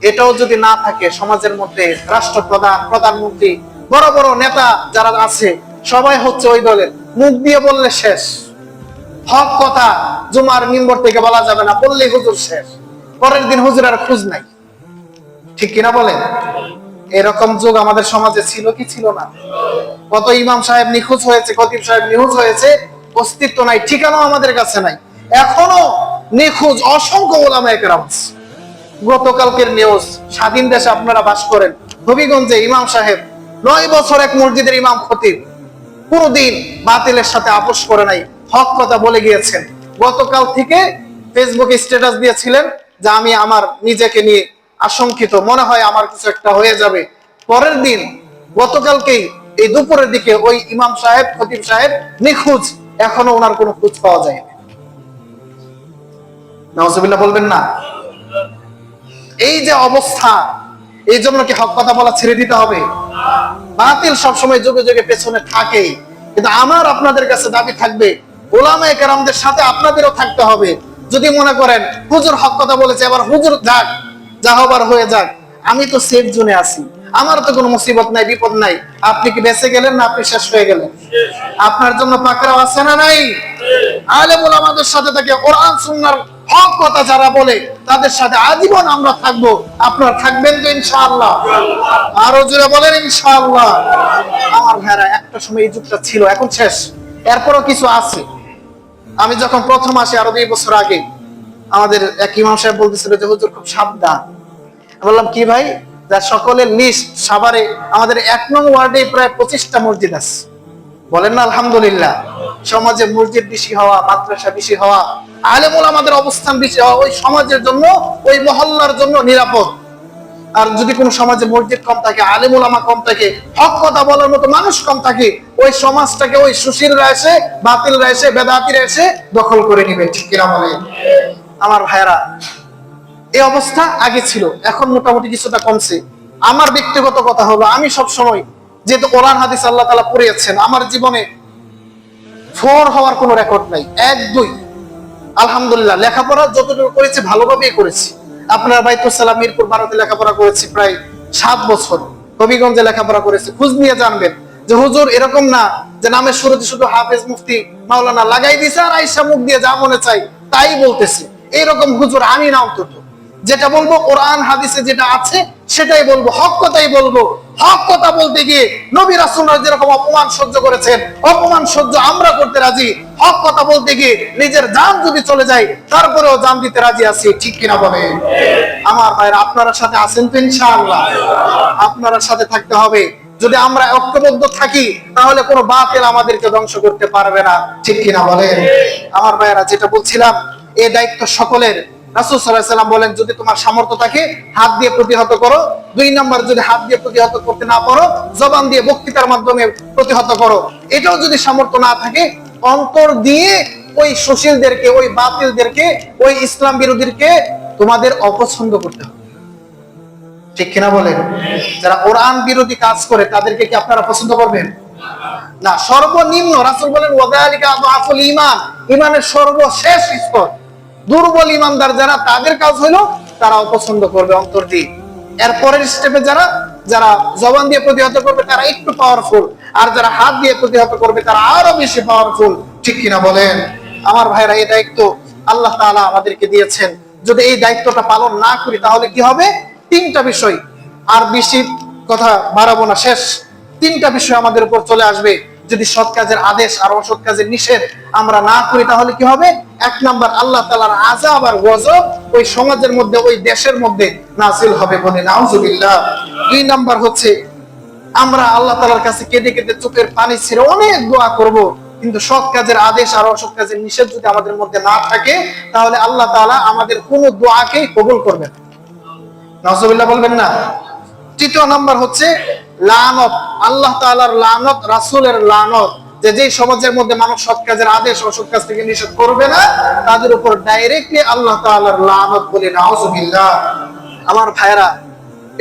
এটাও যদি না থাকে, সমাজের মধ্যে রাষ্ট্রপ্রধান, প্রধানমন্ত্রী, বড় বড় নেতা যারা আছে, সবাই হচ্ছে ওই দলের, মুখ দিয়ে বললে শেষ, হক কথা জুমার মিম্বর থেকে বলা যাবে না, বললেই হুজুর শেষ, পরের দিন হুজুর আর খোঁজ নাই। ঠিক কিনা বলেন? এরকম যুগ আমাদের সমাজে ছিল কি ছিল না? কত ইমাম সাহেব নিখোঁজ হয়েছে, খতিব সাহেব নিখোঁজ হয়েছে, অস্তিত্ব নাই, ঠিকানাও আমাদের কাছে নাই, এখনো নিখোঁজ অসংখ্য উলামায়ে কেরাম আছে। গতকালকের নিউজ, স্বাধীন দেশে আপনারা বাস করেন, হবিগঞ্জে ইমাম সাহেব 9 বছর এক মসজিদের ইমাম খতিব, কোনদিন বাতিলের সাথে আপোষ করে নাই, হক কথা বলে গিয়েছেন। গতকাল থেকে ফেসবুকে স্ট্যাটাস দিয়েছিলেন যে আমি আমার নিজেকে নিয়ে আশঙ্কিত, মনে হয় আমার কিছু একটা হয়ে যাবে। পরের দিন, গতকালকেই এই দুপুরের দিকে ওই ইমাম সাহেব, খতিব সাহেব নিখোঁজ, এখনো ওনার কোনো খোঁজ পাওয়া যায়নি। নাউজুবিল্লাহ বলবেন না? এই যে অবস্থা, এই জন্য কি হক কথা বলা ছেড়ে দিতে হবে? বাতিল সবসময় যুগে যুগে পেছনে থাকে, কিন্তু আমার আপনাদের কাছে দাবি থাকবে, উলামায়ে কেরামদের সাথে আপনাদেরও থাকতে হবে। যদি মনে করেন হুজুর হক কথা বলেছে, এবার হুজুর যাক, যা হবার হয়ে যাক, আমি তো সেফ জোনে আছি, আমার তো কোনো মুসিবত নাই, বিপদ নাই, আপনি কি বেঁচে গেলেন না আপনি শেষ হয়ে গেলেন? আপনার জন্য পাকড়াও আছে না নাই? আলেম ওলামাদের সাথে থাকে, কোরআন সুন্নাহর হক কথা যারা বলে তাদের সাথে আজীবন আমরা থাকবো। আপনারা থাকবেন তো ইনশাআল্লাহ? আরো জোরে বলেন ইনশাআল্লাহ। আমার ভাইরা, একটা সময় এই যুগটা ছিল, এখন শেষ, এরপরও কিছু আছে। আমি যখন প্রথম আসি আরো 2 বছর আগে, আমাদের এক ইমাম সাহেব বলতেছিল যে হুজুর খুব সাবধান। বললাম কি ভাই? যা সকলের লিস্ট, সাভারে আমাদের 1 নং ওয়ার্ডে প্রায় 25টা মসজিদ আছে, বলেন না আলহামদুলিল্লাহ। সমাজে মসজিদ বেশি হওয়া, মাদ্রাসা বেশি হওয়া, আলেম ওলামাদের অবস্থান বেশি হওয়া, ওই সমাজের জন্য, ওই মহল্লার জন্য নিরাপদ। আর যদি কোনো সমাজে মসজিদ কম থাকে, আলেম ওলামা কম থাকে, হক কথা বলার মতো মানুষ কম থাকে, ওই সমাজটাকে ওই সুশীলরা এসে, বাতিলরা এসে, বেদাতিরা এসে দখল করে নিবে। ঠিক কিনা বলেন? আমার ভাইরা, এই অবস্থা আগে ছিল, এখন মোটামুটি কিছুটা কমছে। আমার ব্যক্তিগত কথা হলো, আমি সব সময়, যেহেতু কোরআন হাদিস আল্লাহ তাআলা পড়িয়েছেন, আমার জীবনে 4 হওয়ার কোনো রেকর্ড নাই, 1 2 আলহামদুলিল্লাহ। লেখাপড়া যতটুকু করেছি ভালোভাবেই করেছি। আপনার বাইতুল সালাম মিরপুর 12তে লেখাপড়া করেছি প্রায় 7 বছর, হবিগঞ্জে লেখাপড়া করেছি। খোঁজ নিয়ে জানবেন যে হুজুর এরকম না যে নামের শুরুতে শুধু হাফেজ, মুফতি, মাওলানা লাগাই দিছে আর আয়েশা মুখ দিয়ে যা মনে চাই তাই বলতেছে, এইরকম হুজুর আমি না। অন্তত যেটা বলবো কোরআন হাদিসে যেটা আছে সেটাই বলবো, হক কথাই বলবো। হক কথা বলতে গিয়ে নবী রাসূলরা যেরকম অপমান সহ্য করেছেন, অপমান সহ্য আমরা করতে রাজি। হক কথা বলতে গিয়ে নিজের জান যদি চলে যায়, তারপরেও জান দিতে রাজি আছি। ঠিক কিনা বলেন? আমার ভাইরা, আপনারা সাথে আছেন তো ইনশাআল্লাহ? আপনারা সাথে থাকতে হবে। যদি আমরা ঐক্যবদ্ধ থাকি তাহলে কোনো বাতিল আমাদেরকে ধ্বংস করতে পারবে না, ঠিক কিনা বলেন? আমার ভাইয়েরা, যেটা বলছিলাম, এই দায়িত্ব সকলের। রাসূল সাল্লাল্লাহু আলাইহি ওয়াসাল্লাম বলেন, যদি তোমার সামর্থ্য থাকে হাত দিয়ে প্রতিহত করো। 2 নাম্বার, যদি হাত দিয়ে প্রতিহত করতে না পারো, জবান দিয়ে বক্তৃতার মাধ্যমে প্রতিহত করো। এটাও যদি সামর্থ্য না থাকে, অন্তর দিয়ে ওই সুশীলদেরকে, ওই বাতিলদেরকে, ওই ইসলাম বিরোধীদেরকে তোমাদের অপছন্দ করতে হবে, ঠিক কিনা বলেন? যারা কোরআন বিরোধী কাজ করে তাদেরকে কি আপনারা পছন্দ করবেন? না। সর্বনিম্ন রাসূল বলেন ওয়াযালিকা আযআফুল ঈমান, ঈমানের সর্বশেষ স্তর। দুর্বল ঈমানদার যারা, তাদের কাজ হলো তারা অপছন্দ করবে অন্তর দিয়ে। এরপরের স্টেপে যারা যারা জবান দিয়ে প্রতিহত করবে তারা একটু পাওয়ারফুল, আর যারা হাত দিয়ে প্রতিহত করবে তারা আরো বেশি পাওয়ারফুল, ঠিক কিনা বলেন? আমার ভাইরা, এই দায়িত্ব আল্লাহ তাআলা আমাদেরকে দিয়েছেন। যদি এই দায়িত্বটা পালন না করি তাহলে কি হবে? 3টা বিষয়, আর বেশি কথা বাড়াবো না, শেষ। 3টা বিষয় আমাদের উপর চলে আসবে যদি সৎ কাজের আদেশ আর অসৎ কাজের নিষেধ আমরা না করি। তাহলে কি হবে? 1 নাম্বার, আল্লাহ তাআলার আযাব আর গজব ওই সমাজের মধ্যে, ওই দেশের মধ্যে নাযিল হবে, বলে নাউযুবিল্লাহ। 2 নাম্বার হচ্ছে, আমরা আল্লাহ তাআলার কাছে কেঁদে কেঁদে চোখের পানি ছেড়ে অনেক দোয়া করব, কিন্তু সৎ কাজের আদেশ আর অসৎ কাজের নিষেধ যদি আমাদের মধ্যে না থাকে তাহলে আল্লাহ তাআলা আমাদের কোনো দোয়াকেই কবুল করবেন না। নাউযুবিল্লাহ বলবেন না? 3য় নাম্বার হচ্ছে লানত, আল্লাহ তাআলার লানত, রাসূলের লানত, যে সমাজের মধ্যে মানুষ সৎ কাজের আদেশ অসৎ কাজ থেকে নিষেধ করবে না তাদের উপর ডাইরেক্টলি আল্লাহ তাআলার লানত, বলে নাউযুবিল্লাহ। আমার ভাইরা,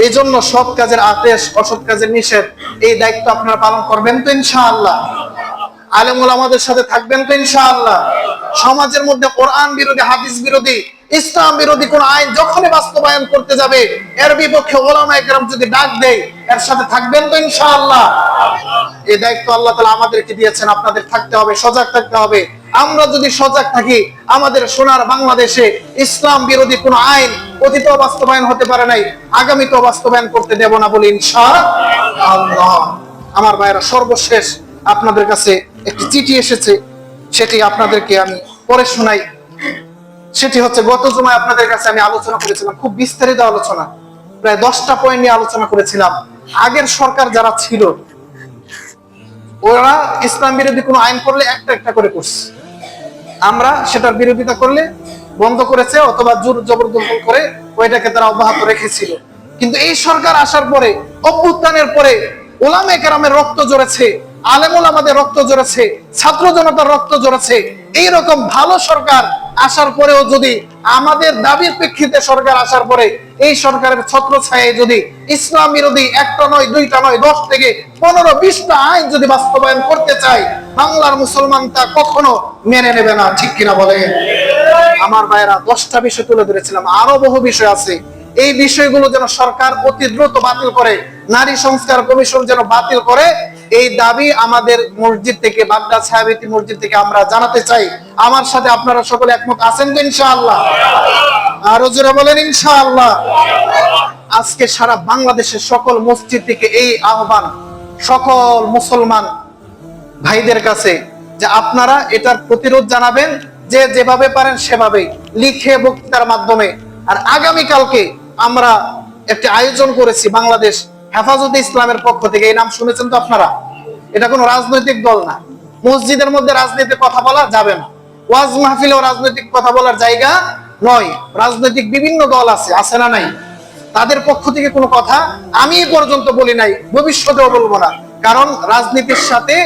এই জন্য সৎ কাজের আদেশ অসৎ কাজের নিষেধ এই দায়িত্ব আপনারা পালন করবেন তো ইনশাআল্লাহ? আলেম ওলামাদের সাথে থাকবেন তো ইনশাআল্লাহ? সমাজের মধ্যে কোরআন বিরোধী, হাদিস বিরোধী, ইসলাম বিরোধী কোন আইন যখনই বাস্তবায়ন করতে যাবে এর বিপক্ষে ওলামায়ে কেরাম যদি ডাক দেয়, এর সাথে থাকবেন তো ইনশাআল্লাহ? এই দায়িত্ব আল্লাহ তাআলা আমাদেরকে দিয়েছেন, আপনাদের থাকতে হবে, সজাগ থাকতে হবে। আমরা যদি সজাগ থাকি, আমাদের সোনার বাংলাদেশে ইসলাম বিরোধী কোন আইন অতীতেও বাস্তবায়ন হতে পারে নাই, আগামীতেও বাস্তবায়ন করতে দেব না, বলে ইনশাআল্লাহ। আমার ভাইরা, সর্বশেষ আপনাদের কাছে একটি চিঠি এসেছে, সেটি আপনাদেরকে আমি পড়ে শোনাই। সেটি হচ্ছে, গত জুমায় আপনাদের কাছে আমি আলোচনা করেছিলাম, খুব বিস্তারিত আলোচনা, প্রায় 10টা পয়েন্ট নিয়ে আলোচনা করেছিলাম। আগের সরকার যারা ছিল ওরা ইসলাম বিরোধী কোনো আইন করলে একটা একটা করে করছে, আমরা সেটার বিরোধিতা করলে বন্ধ করেছে অথবা জোর জবরদস্তি করে ওইটাকে তারা অব্যাহত রেখেছিল। কিন্তু এই সরকার আসার পরে, অভ্যুত্থানের পরে ওলামায়ে কেরামের রক্ত ঝরেছে, আলেম ওলামাদের রক্ত ঝরেছে, ছাত্র জনতার রক্ত ঝরেছে। এইরকম ভালো সরকার আসার পরেও যদি আমাদের দাবির প্রেক্ষিতে সরকার আসার পরে এই সরকারের ছত্র ছায়ায় যদি ইসলাম বিরোধী 1টা নয়, 2টা নয়, 10 থেকে 15, 20টা আইন যদি বাস্তবায়ন করতে চাই, বাংলার মুসলমান তা কখনো মেনে নেবে না, ঠিক কিনা বলেন? আমার ভাইয়েরা, 10টা বিষয় তুলে ধরেছিলাম, আরো বহু বিষয় আছে। এই বিষয়গুলো যেন সরকার অতি দ্রুত বাতিল করে, নারী সংস্কার কমিশন যেন বাতিল করে, এই দাবি আমাদের মসজিদ থেকে, বাগদা সাহাবিতি মসজিদ থেকে আমরা জানাতে চাই। আমার সাথে আপনারা সকলে একমত আছেন তো ইনশাআল্লাহ? আরো জোরে বলেন ইনশাআল্লাহ। আজকে সারা বাংলাদেশের সকল মসজিদ থেকে এই আহ্বান সকল মুসলমান ভাইদের কাছে, যে আপনারা এটার প্রতিরোধ জানাবেন, যে যেভাবে পারেন সেভাবে, লিখে, বক্তৃতার মাধ্যমে। আর আগামীকালকে আমরা একটি আয়োজন করেছি বাংলাদেশ হেফাজতে ইসলামের পক্ষ থেকে। এই নাম শুনেছেন তো আপনারা? এটা কোনো রাজনৈতিক দল না, মসজিদের মধ্যে রাজনীতির কথা বলা যাবে না, ওয়াজ মাহফিলেও রাজনৈতিক কথা বলার জায়গা নয়। রাজনৈতিক বিভিন্ন দল আছে, আছে না নাই? তাদের পক্ষ থেকে কোনো কথা আমি পর্যন্ত বলি নাই, ভবিষ্যতেও বলবো না। কারণ রাজনীতির সাথে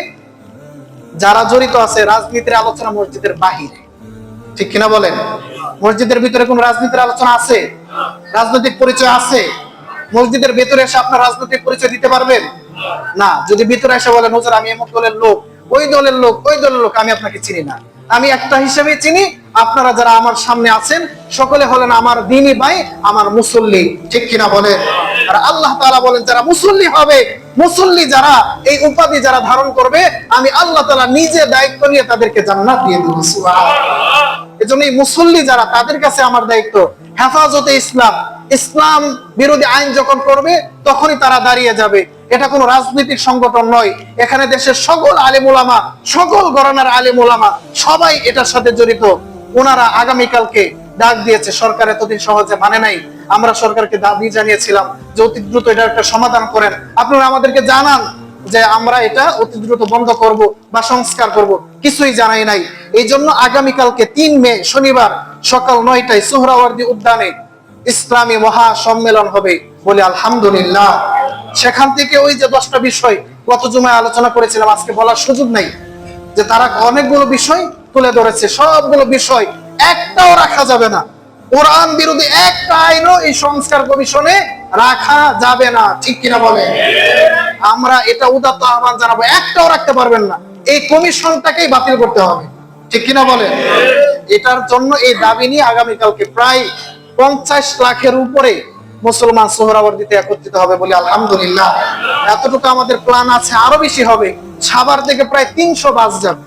যারা জড়িত আছে, রাজনীতির আলোচনা মসজিদের বাহিরে, ঠিক কিনা বলেন? মসজিদের ভিতরে কোন রাজনীতির আলোচনা আছে? রাজনৈতিক পরিচয় আছে? মসজিদের ভিতরে এসে আপনার রাজনৈতিক পরিচয় দিতে পারবেন না। যদি ভিতরে এসে বলেন হুজুর আমি এমন দলের লোক, ওই দলের লোক, ওই দলের লোক, আমি আপনাকে চিনি না, আমি একটা হিসেবে চিনি, আপনারা যারা আমার সামনে আছেন সকলে হলেন আমার দ্বীনি ভাই, আমার মুসল্লি, ঠিক কিনা বলেন? আর আল্লাহ তাআলা বলেন যারা মুসল্লি হবে, মুসল্লি যারা, এই উপাধি যারা ধারণ করবে, আমি আল্লাহ তাআলা নিজে দায়িত্ব নিয়ে তাদেরকে জান্নাত দিয়ে দেব। সুবহানাল্লাহ। এজন্য এই মুসল্লি যারা, তাদের কাছে আমার দায়িত্ব হেফাজতে ইসলাম। ইসলাম বিরোধী আইন যখন করবে তখনই তারা দাঁড়িয়ে যাবে। এটা কোনো রাজনৈতিক সংগঠন নয়, এখানে দেশের সকল আলেম ওলামা, সকল ঘরানার আলেম ওলামা সবাই এটার সাথে জড়িত। ওনারা আগামীকালকে ডাক দিয়েছে, সরকার এতদিন সহজে মানে নাই। আমরা সরকারকে দাবি জানিয়েছিলাম যে অতি দ্রুত এটা একটা সমাধান করেন। আপনারা আমাদেরকে জানান যে আমরা এটা অতি দ্রুত বন্ধ করব বা সংস্কার করব, কিছুই জানাই নাই। এই জন্য আগামীকালকে 3 মে শনিবার সকাল 9টায় সোহরাওয়ার্দী উদ্যানে ইসলামী মহা সম্মেলন হবে বলে আলহামদুলিল্লাহ। সেখান থেকে ওই যে 10টা বিষয় গত জুমায় আলোচনা করেছিলাম, আজকে বলার সুযোগ নাই, যে তারা অনেকগুলো বিষয় তুলে ধরেছে। সবগুলো বিষয় একটাও রাখা যাবে না। কোরআন বিরোধী একটা আইনও এই সংস্কার কমিশনে রাখা যাবে না, ঠিক কিনা বলেন? আমরা এটা উদাত্ত আহ্বান জানাবো, একটাও রাখতে পারবেন না। এই কমিশনটাকেই বাতিল করতে হবে, ঠিক কিনা বলেন? এটার জন্য এই দাবি নিয়ে আগামীকালকে প্রায় 50 লাখের উপরে মুসলমান সোহরাওয়ার্দীতে একত্রিত হবে বলে আলহামদুলিল্লাহ। এতটুকু আমাদের প্ল্যান আছে, আরো বেশি হবে। সাভার থেকে প্রায় 300 বাস যাবে।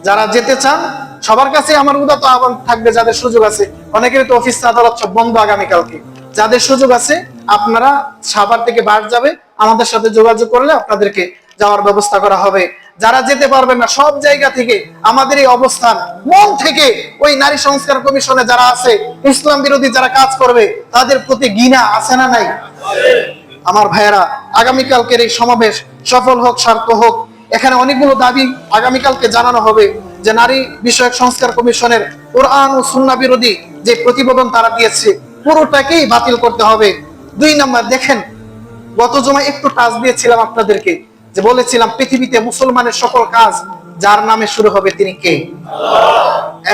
যারা যেতে চান সবার কাছে আমার উদাত্ত আহ্বান থাকবে, যাদের সুযোগ আছে, অনেকেরই তো অফিস আদালত সব বন্ধ আগামীকালকে, যাদের সুযোগ আছে আপনারা সাভার থেকে বাস যাবে, আমাদের সাথে যোগাযোগ করলে আপনাদেরকে যাওয়ার ব্যবস্থা করা হবে। যারা যেতে পারবেন না, সব জায়গা থেকে আমাদের এই অবস্থান, মন থেকে ওই নারী সংস্কার কমিশনে যারা আছে, ইসলাম বিরোধী যারা কাজ করবে, তাদের প্রতি ঘৃণা আছে না নাই? আমার ভাইয়েরা, আগামীকালকের এই সমাবেশ সফল হোক, সার্থক হোক। এখানে অনেকগুলো দাবি আগামীকালকে জানানো হবে, যে নারী বিষয়ক সংস্কার কমিশনের কোরআন ও সুন্নাহ বিরোধী যে প্রতিবেদন তারা দিয়েছে পুরোটাকেই বাতিল করতে হবে। 2 নাম্বার, দেখেন গত জমায় একটু টাচ দিয়েছিলাম আপনাদেরকে, যে বলেছিলাম পৃথিবীতে মুসলমানের সকল কাজ যার নামে শুরু হবে তিনি কে?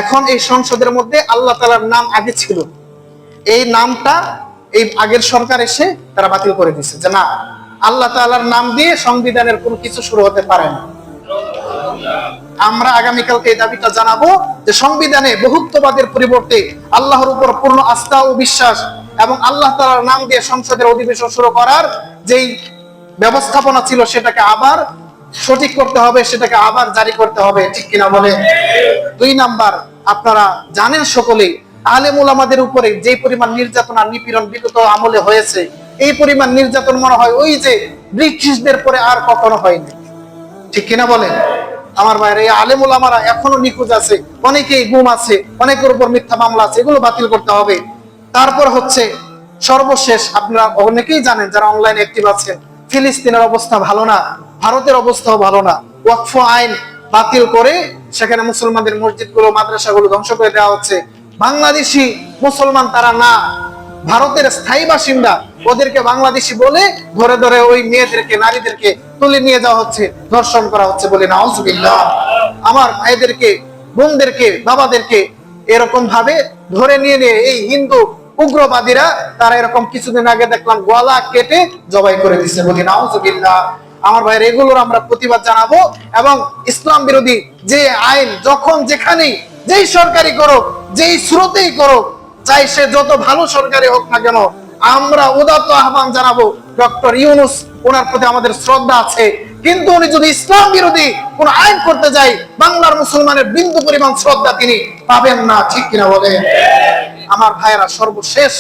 এখন এই সংসদের মধ্যে আল্লাহ তাআলার নাম আগে ছিল, এই নামটা এই আগের সরকার এসে তারা বাতিল করে দিয়েছে, যে না, আল্লাহ তাআলার নাম দিয়ে সংবিধানের কোনো কিছু শুরু হতে পারে না। আমরা আগামীকালকে এই দাবিটা জানাবো যে সংবিধানে বহুত্ববাদের পরিবর্তে আল্লাহর উপর পূর্ণ আস্থা ও বিশ্বাস এবং আল্লাহ তাআলার নাম দিয়ে সংসদের অধিবেশন শুরু করার যেই ব্যবস্থাপনা ছিল সেটাকে আবার সঠিক করতে হবে, সেটাকে আবার জারি করতে হবে, ঠিক কিনা বলে? 2 নাম্বার, আপনারা জানেন সকলেই আলেম ওলামাদের উপরে যে পরিমাণ নির্যাতন আর নিপীড়ন বিগত আমলে হয়েছে, এই পরিমাণ নির্যাতন মনে হয় ওই যে ব্রিটিশদের পরে আর কখনো হয়নি, ঠিক কিনা বলেন? আমার ভাইরা, এই আলেম ওলামারা এখনো নিখোঁজ আছে, অনেকেই গুম আছে, অনেকের উপর মিথ্যা মামলা আছে, এগুলো বাতিল করতে হবে। তারপর হচ্ছে সর্বশেষ, আপনারা অনেকেই জানেন যারা অনলাইনে অ্যাক্টিভ আছেন, ফিলিস্তিনের অবস্থা ভালো না, ভারতের অবস্থাও ভালো না। ওয়াকফ আইন বাতিল করে সেখানে মুসলমানদের মসজিদগুলো, মাদ্রাসাগুলো ধ্বংস করে দেওয়া হচ্ছে। বাংলাদেশি মুসলমান তারা না, ভারতের স্থায়ী বাসিন্দা, ওদেরকে বাংলাদেশি বলে ধরে ধরে ওই মেয়েদেরকে, নারীদেরকে তুলে নিয়ে যাওয়া হচ্ছে, ধর্ষণ করা হচ্ছে বলে নাউজুবিল্লাহ। আমার ভাইদেরকে, বোনদেরকে, বাবাদেরকে এরকম ভাবে ধরে নিয়ে এই হিন্দু উগ্রবাদীরা তারা এরকম কিছুদিন আগে দেখলাম গলা কেটে জবাই করে দিচ্ছে বলে নাউজুবিল্লাহ। আমার ভাইয়ের, এগুলোর আমরা প্রতিবাদ জানাবো এবং ইসলাম বিরোধী যে আইন যখন যেখানেই যেই সরকারি করুক, যেই স্রোতেই করুক, চাই সে যত ভালো সরকারি হোক না কেন, আমরা উদাত্ত আহ্বান জানাবো। ডক্টর ইউনূস, ওনার প্রতি আমাদের শ্রদ্ধা আছে, কিন্তু উনি যদি ইসলাম বিরোধী কোন আইন করতে যায়, বাংলার মুসলমানের বিন্দু পরিমাণ শ্রদ্ধা তিনি পাবেন না, ঠিক কিনা বলে? আমার ভাইয়েরা, সর্বশেষ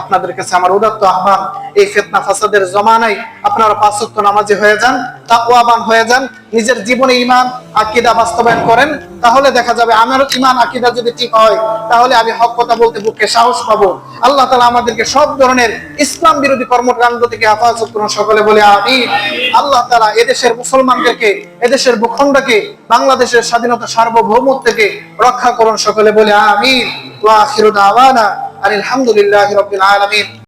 আপনাদের কাছে আমার উদাত্ত আহ্বান, এই ফিতনা ফাসাদের জমানায় আপনারা 5 ওয়াক্ত নামাজি হয়ে যান, তাকওয়াবান হয়ে যান, নিজের জীবনে ঈমান আকীদা বাস্তবায়ন করেন, তাহলে দেখা যাবে আমার ঈমান আকীদা যদি ঠিক হয়, তাহলে আমি হক কথা বলতে বুকে সাহস পাবো। আল্লাহ তাআলা আমাদেরকে সব ধরনের ইসলাম বিরোধী কর্মকাণ্ড থেকে হেফাজত করুন, সকলে বলে আমিন। আল্লাহ তাআলা এদেশের মুসলমানদেরকে, এদেশের ভূখণ্ডকে, বাংলাদেশের স্বাধীনতা সার্বভৌমত্ব থেকে রক্ষা করুন, সকলে বলে আমিন। ওয়া আখিরু দাওয়ানা আলহামদুলিল্লাহি রাব্বিল আলামিন।